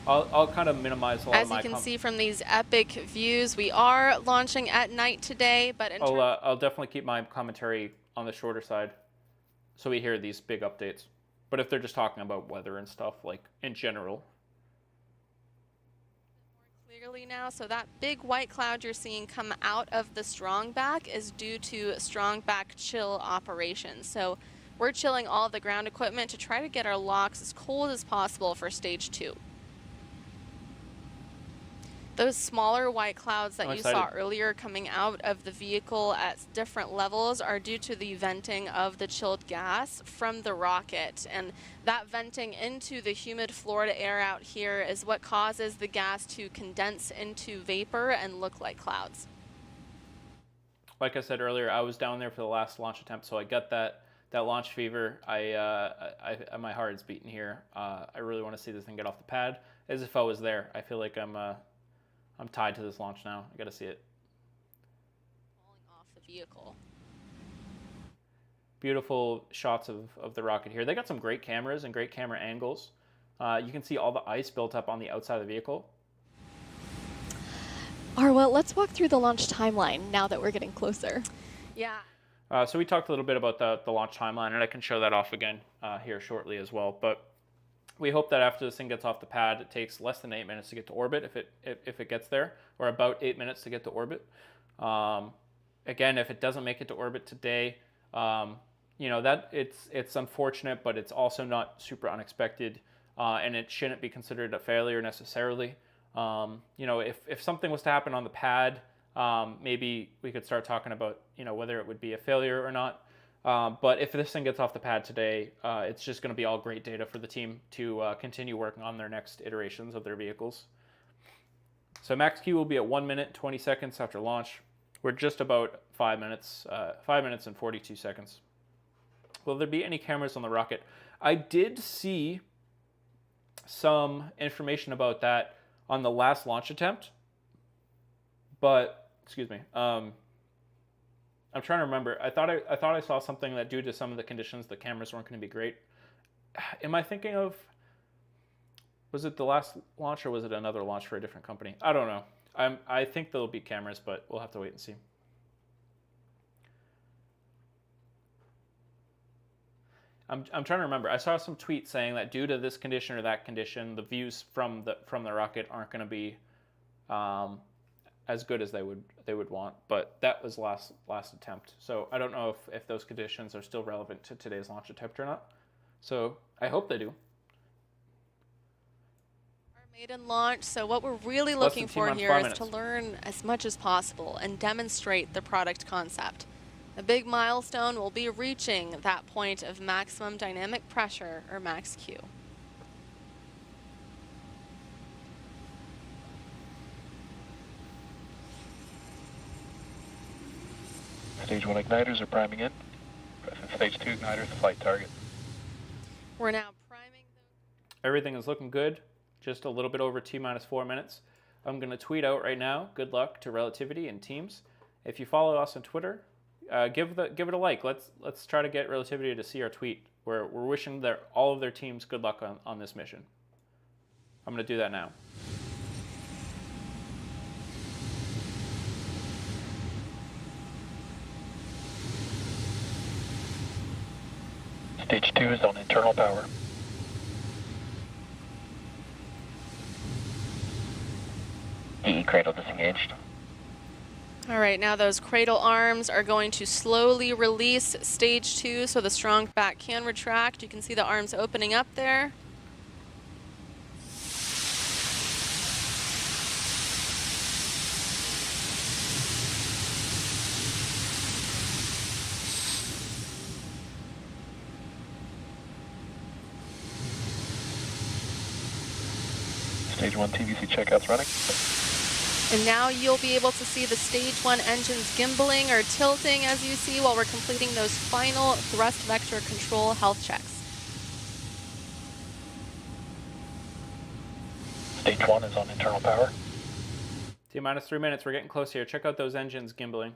I'll kind of minimize a lot of my. As you can see from these epic views, we are launching at night today, but I'll definitely keep my commentary on the shorter side, so we hear these big updates. But if they're just talking about weather and stuff, like in general. clearly now. So that big white cloud you're seeing come out of the strong back is due to strong back chill operations. So we're chilling all of the ground equipment to try to get our locks as cold as possible for stage 2. Those smaller white clouds that I'm you saw excited. earlier coming out of the vehicle at different levels are due to the venting of the chilled gas from the rocket. And that venting into the humid Florida air out here is what causes the gas to condense into vapor and look like clouds. Like I said earlier, I was down there for the last launch attempt, so I got that launch fever. My heart is beating here. I really want to see this thing get off the pad, as if I was there. I feel like I'm tied to this launch now. I got to see it. Falling off the vehicle. Beautiful shots of the rocket here. They got some great cameras and great camera angles. You can see all the ice built up on the outside of the vehicle. Arwa, let's walk through the launch timeline now that we're getting closer. Yeah. So we talked a little bit about the launch timeline, and I can show that off again here shortly as well. But we hope that after this thing gets off the pad, it takes less than 8 minutes to get to orbit if it gets there, or about 8 minutes to get to orbit. Again, if it doesn't make it to orbit today, that it's unfortunate, but it's also not super unexpected, and it shouldn't be considered a failure necessarily. If something was to happen on the pad, maybe we could start talking about whether it would be a failure or not. But if this thing gets off the pad today, it's just going to be all great data for the team to continue working on their next iterations of their vehicles. So max Q will be at 1 minute 20 seconds after launch. We're just about 5 minutes and 42 seconds. Will there be any cameras on the rocket? I did see some information about that on the last launch attempt, but excuse me. I'm trying to remember. I thought I saw something that due to some of the conditions, the cameras weren't going to be great. Am I thinking of? Was it the last launch or was it another launch for a different company? I don't know. I think there'll be cameras, but we'll have to wait and see. I'm trying to remember. I saw some tweet saying that due to this condition or that condition, the views from the rocket aren't going to be as good as they would want, but that was last attempt. So I don't know if those conditions are still relevant to today's launch attempt or not. So I hope they do. Our maiden launch. So what we're really looking for here is 5 minutes. to learn as much as possible and demonstrate the product concept. A big milestone will be reaching that point of maximum dynamic pressure, or max Q. Stage 1 igniters are priming in. Stage 2 igniters, the flight target. We're now priming those. Everything is looking good. Just a little bit over T-4 minutes. I'm going to tweet out right now. Good luck to Relativity and teams. If you follow us on Twitter, give it a like. Let's try to get Relativity to see our tweet. We're wishing all of their teams good luck on this mission. I'm going to do that now. Stage 2 is on internal power. EE cradle disengaged. All right, now those cradle arms are going to slowly release stage 2 so the strong back can retract. You can see the arms opening up there. Stage 1 TVC checkouts running. And now you'll be able to see the stage 1 engines gimbaling or tilting as you see while we're completing those final thrust vector control health checks. Stage 1 is on internal power. T-3 minutes. We're getting close here. Check out those engines gimbaling.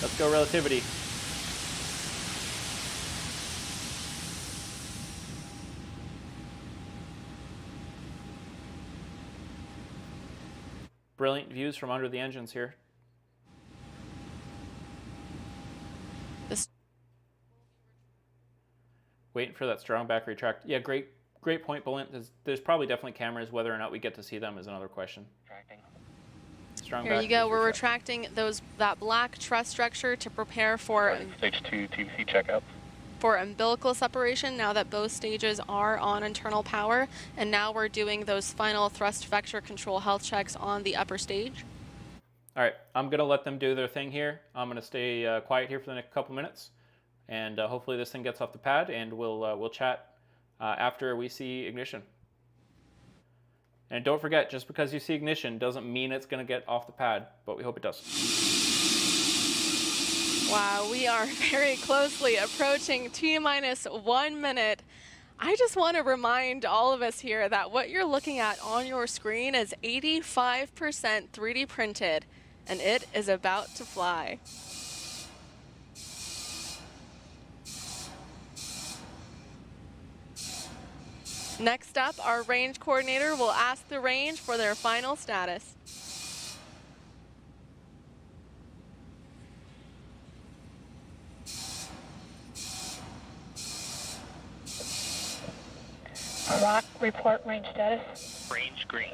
Let's go Relativity. Brilliant views from under the engines here. Waiting for that strong back retract. Yeah, great great point, Bulent. There's probably definitely cameras. Whether or not we get to see them is another question. Retracting. Strong Here back, you go. please We're retract. retracting that black truss structure to prepare for Stage 2 TVC checkup. umbilical separation now that both stages are on internal power. And now we're doing those final thrust vector control health checks on the upper stage. All right, I'm gonna let them do their thing here. I'm gonna stay quiet here for the next couple minutes, and hopefully this thing gets off the pad, and we'll chat after we see ignition. And don't forget, just because you see ignition doesn't mean it's gonna get off the pad, but we hope it does. Wow, we are very closely approaching T-minus 1 minute. I just want to remind all of us here that what you're looking at on your screen is 85% 3D printed, and it is about to fly. Next up, our range coordinator will ask the range for their final status. Rock, report range status. Range green.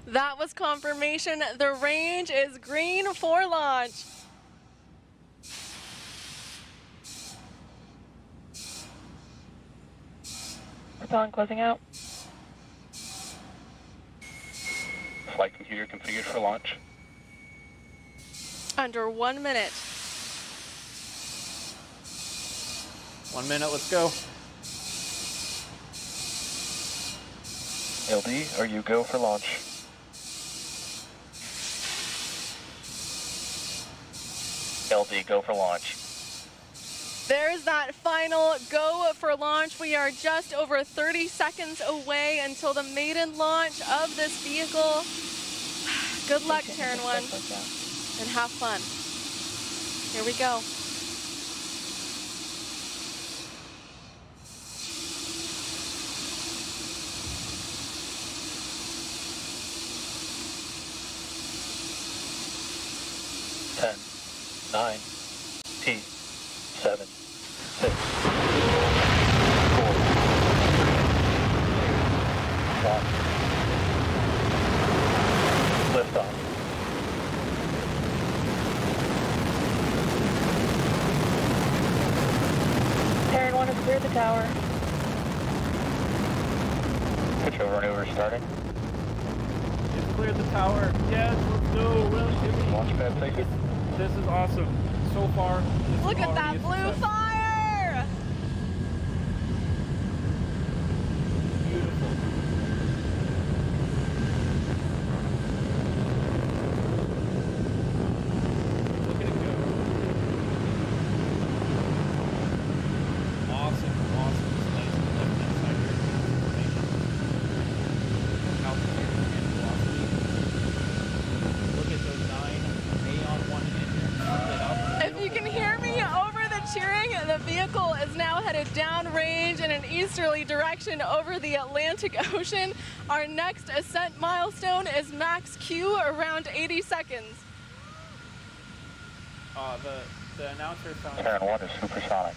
That was confirmation. The range is green for launch. Propellant closing out. Flight computer configured for launch. Under 1 minute. 1 minute, let's go. LD, are you go for launch? LD, go for launch. There's that final go for launch. We are just over 30 seconds away until the maiden launch of this vehicle. Good luck, Terran 1, and have fun. Here we go. Ten, 9, 8, 7, 6, 5, 4, 3, 2, 1. Liftoff. Terran 1 has cleared the tower. Control maneuver starting. It's cleared the tower. Yes, let's go. Relativity. Launch pad safety. This is awesome. So far, this is Look at already that a blue success. fire! Beautiful. Look at it go. Awesome, awesome. It's nice and left-hand side here. Information. Altitude and velocity. Look at those 9 Aeon 1 engines lit up. If you can hear me over the cheering, the vehicle is now headed downrange in an easterly direction over the Atlantic Ocean. Our next ascent milestone is max Q around 80 seconds. The announcer sounds. Terran 1 is supersonic.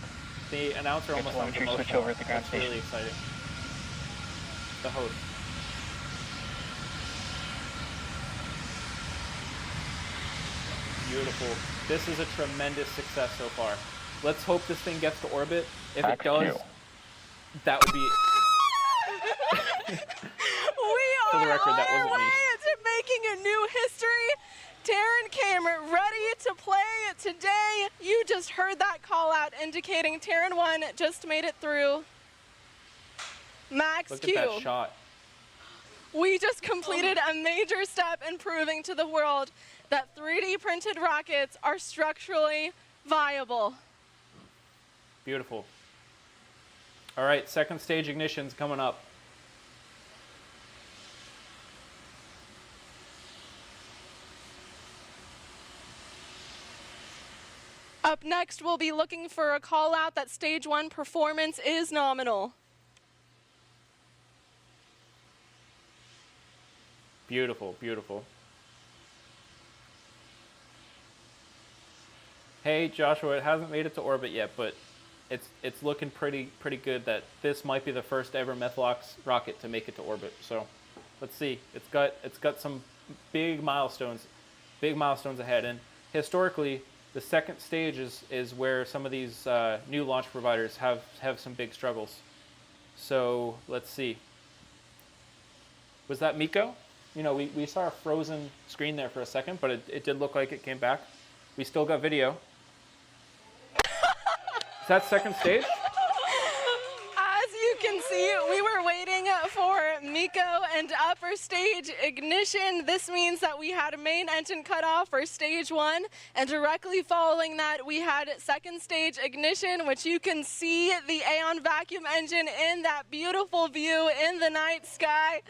The announcer almost sounds telemetry switch emotional. over at the ground That's really exciting. The host. Beautiful. This is a tremendous success so far. Let's hope this thing gets to orbit. If it Max does, Q. that would be. We For the are record, on that our wasn't me. way to making a new history. Terran came ready to play today. You just heard that call out indicating Terran 1 just made it through. Max Look Q. at that shot. We just completed a major step in proving to the world that 3D printed rockets are structurally viable. Beautiful. All right, second stage ignition's coming up. Up next, we'll be looking for a call out that stage 1 performance is nominal. Beautiful, beautiful. Hey, Joshua, it hasn't made it to orbit yet, but it's looking pretty good that this might be the first ever Methalox rocket to make it to orbit. So let's see. It's got some big milestones ahead, and historically the second stage is where some of these new launch providers have some big struggles. So let's see. Was that Miko? You know, we saw a frozen screen there for a second, but it did look like it came back. We still got video. Is that second stage? As you can see, we were waiting for Miko and upper stage ignition. This means that we had a main engine cutoff for stage 1, and directly following that, we had second stage ignition, which you can see the Aeon vacuum engine in that beautiful view in the night sky.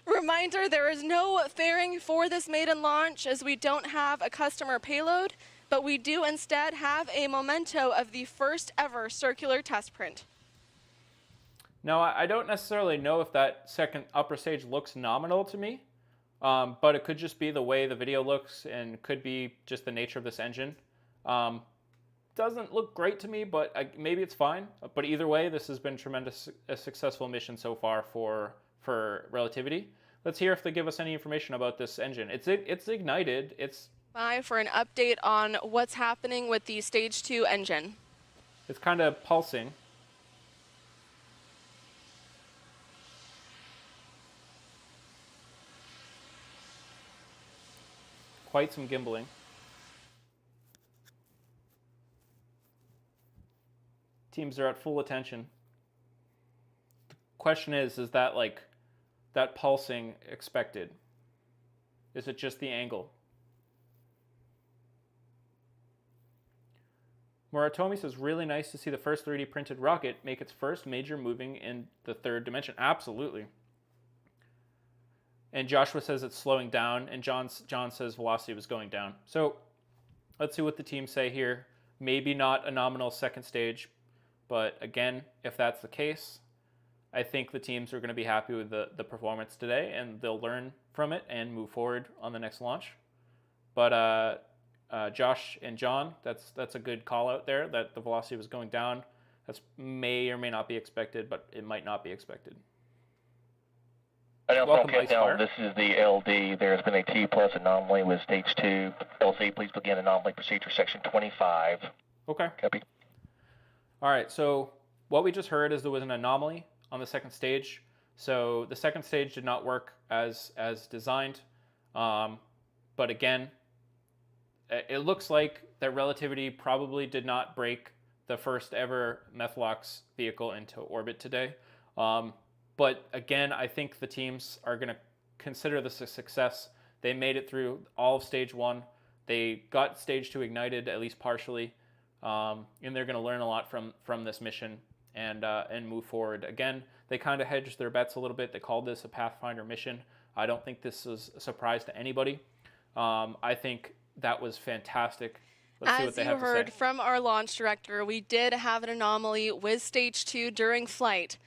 Reminder, there is no fairing for this maiden launch as we don't have a customer payload, but we do instead have a memento of the first ever circular test print. Now, I don't necessarily know if that second upper stage looks nominal to me, but it could just be the way the video looks and could be just the nature of this engine. Doesn't look great to me, but maybe it's fine. But either way, this has been a successful mission so far for Relativity. Let's hear if they give us any information about this engine. It's ignited. It's Bye for an update on what's happening with the stage 2 engine. It's kind of pulsing. Quite some gimbaling. Teams are at full attention. The question is that like that pulsing expected? Is it just the angle? Moratomi says, really nice to see the first 3D printed rocket make its first major moving in the third dimension. Absolutely. And Joshua says it's slowing down, and John says velocity was going down. So let's see what the teams say here. Maybe not a nominal second stage, but again, if that's the case, I think the teams are going to be happy with the performance today, and they'll learn from it and move forward on the next launch. But Josh and John, that's a good call out there, that the velocity was going down. That may or may not be expected, but it might not be expected. Welcome, this is the LD. There's been a T plus anomaly with stage 2. LC, please begin anomaly procedure section 25. Okay. Copy. All right, so what we just heard is there was an anomaly on the second stage. So the second stage did not work as designed. But again, it looks like that Relativity probably did not break the first ever Methalox vehicle into orbit today. But again, I think the teams are going to consider this a success. They made it through all of stage 1. They got stage 2 ignited, at least partially. And they're going to learn a lot from this mission and move forward. Again, they kind of hedged their bets a little bit. They called this a Pathfinder mission. I don't think this is a surprise to anybody. I think that was fantastic. Let's see what they have to say. As you heard from our launch director, we did have an anomaly with stage 2 during flight.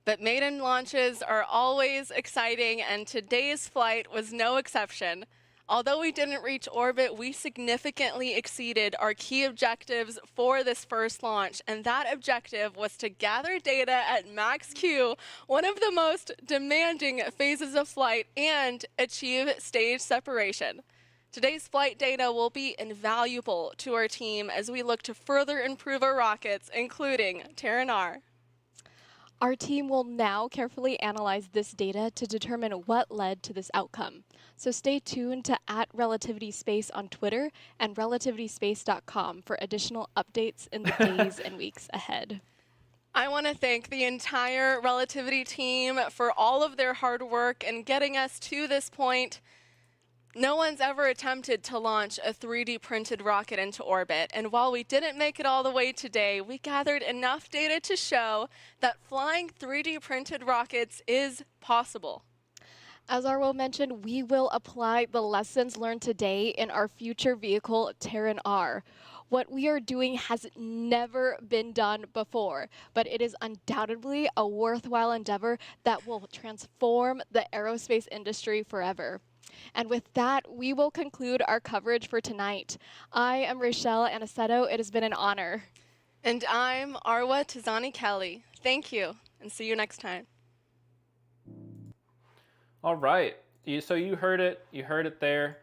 But maiden launches are always exciting, and today's flight was no exception. Although we didn't reach orbit, we significantly exceeded our key objectives for this first launch, and that objective was to gather data at max Q, one of the most demanding phases of flight, and achieve stage separation. Today's flight data will be invaluable to our team as we look to further improve our rockets, including Terran R. Our team will now carefully analyze this data to determine what led to this outcome. So stay tuned to @RelativitySpace on Twitter and relativityspace.com for additional updates in the days and weeks ahead. I want to thank the entire Relativity team for all of their hard work in getting us to this point. No one's ever attempted to launch a 3D printed rocket into orbit, and while we didn't make it all the way today, we gathered enough data to show that flying 3D printed rockets is possible. As Arwo mentioned, we will apply the lessons learned today in our future vehicle, Terran R. What we are doing has never been done before, but it is undoubtedly a worthwhile endeavor that will transform the aerospace industry forever. And with that, we will conclude our coverage for tonight. I am Rachelle Aniceto. It has been an honor. And I'm Arwa Tizani Kelly. Thank you, and see you next time. All right. So you heard it. You heard it there.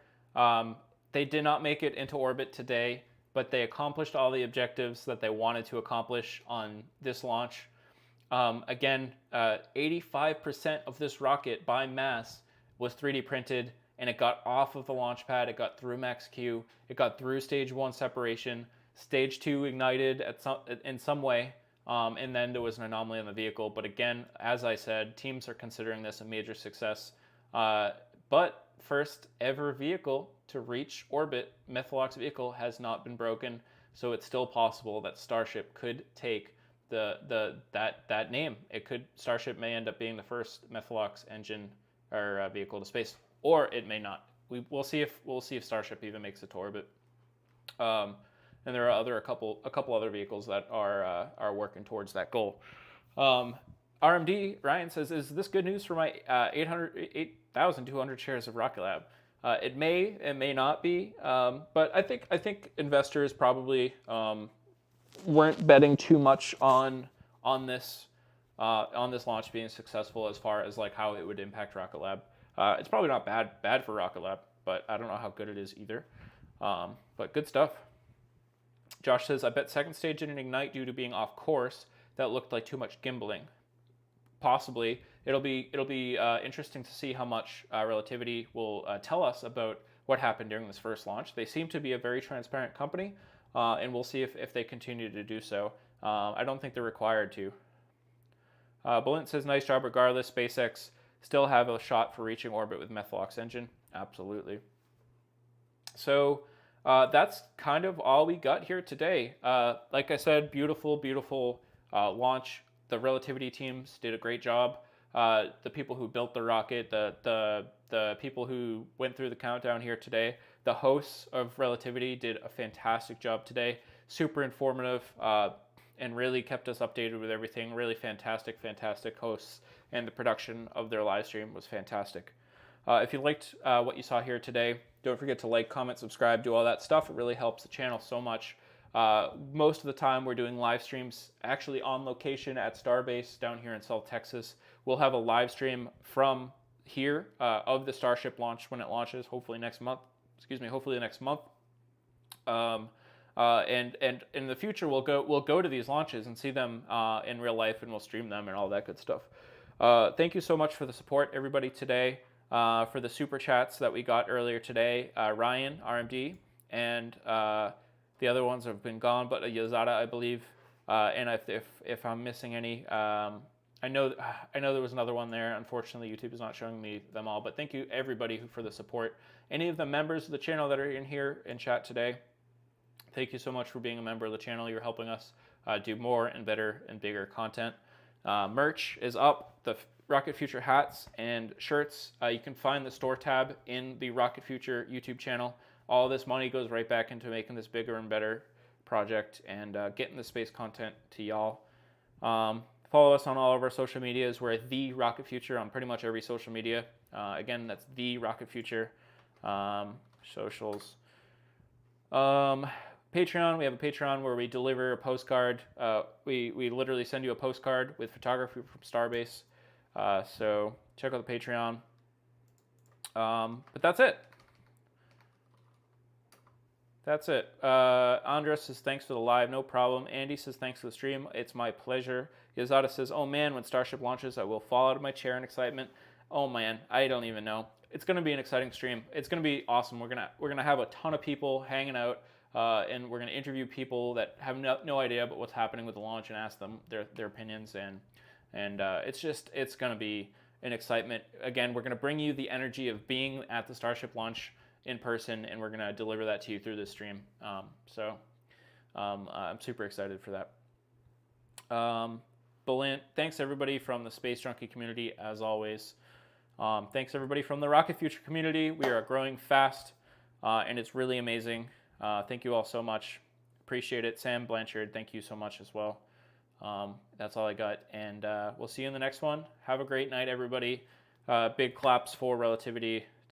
They did not make it into orbit today, but they accomplished all the objectives that they wanted to accomplish on this launch. Again, 85% of this rocket by mass was 3D printed, and it got off of the launch pad. It got through max Q. It got through stage 1 separation. Stage 2 ignited in some way, and then there was an anomaly in the vehicle. But again, as I said, teams are considering this a major success. But first ever vehicle to reach orbit, Methalox vehicle, has not been broken, so it's still possible that Starship could take that name. Starship may end up being the first Methalox engine or vehicle to space, or it may not. We'll see if Starship even makes it to orbit. And there are a couple other vehicles that are working towards that goal. RMD Ryan says, "Is this good news for my 8,200 shares of Rocket Lab?" It may not be, but I think investors probably weren't betting too much on this launch being successful as far as like how it would impact Rocket Lab. It's probably not bad for Rocket Lab, but I don't know how good it is either. But good stuff. Josh says, "I bet second stage didn't ignite due to being off course. That looked like too much gimbaling." Possibly. It'll be interesting to see how much Relativity will tell us about what happened during this first launch. They seem to be a very transparent company, and we'll see if they continue to do so. I don't think they're required to. Bullet says, "Nice job regardless. SpaceX still have a shot for reaching orbit with Methalox engine." Absolutely. So that's kind of all we got here today. Like I said, beautiful launch. The Relativity teams did a great job. The people who built the rocket, the people who went through the countdown here today, the hosts of Relativity did a fantastic job today. Super informative, and really kept us updated with everything. Really fantastic hosts, and the production of their live stream was fantastic. If you liked what you saw here today, don't forget to like, comment, subscribe, do all that stuff. It really helps the channel so much. Most of the time we're doing live streams actually on location at Starbase down here in South Texas. We'll have a live stream from here of the Starship launch when it launches, hopefully next month. Hopefully next month. And in the future we'll go to these launches and see them in real life, and we'll stream them and all that good stuff. Thank you so much for the support, everybody, today. For the super chats that we got earlier today, Ryan, RMD, and the other ones have been gone, but Yazada, I believe. And if I'm missing any, I know there was another one there. Unfortunately, YouTube is not showing me them all. But thank you everybody for the support. Any of the members of the channel that are in here in chat today, thank you so much for being a member of the channel. You're helping us do more and better and bigger content. Merch is up. The Rocket Future hats and shirts. You can find the store tab in the Rocket Future YouTube channel. All this money goes right back into making this bigger and better project and getting the space content to y'all. Follow us on all of our social medias. We're at The Rocket Future on pretty much every social media. Again, that's The Rocket Future. Socials. Patreon. We have a Patreon where we deliver a postcard. We literally send you a postcard with photography from Starbase. So check out the Patreon. But that's it. Andres says, "Thanks for the live." No problem. Andy says, "Thanks for the stream. It's my pleasure." Yazada says, "Oh man, when Starship launches, I will fall out of my chair in excitement." Oh man, I don't even know. It's going to be an exciting stream. It's going to be awesome. We're gonna have a ton of people hanging out, and we're going to interview people that have no idea about what's happening with the launch and ask them their opinions. And it's going to be an excitement. Again, we're going to bring you the energy of being at the Starship launch in person, and we're going to deliver that to you through this stream. I'm super excited for that. Belant, thanks everybody from the Space Junkie community, as always. Thanks everybody from the Rocket Future community. We are growing fast, and it's really amazing. Thank you all so much. Appreciate it. Sam Blanchard, thank you so much as well. That's all I got, and we'll see you in the next one. Have a great night, everybody. Big claps for Relativity.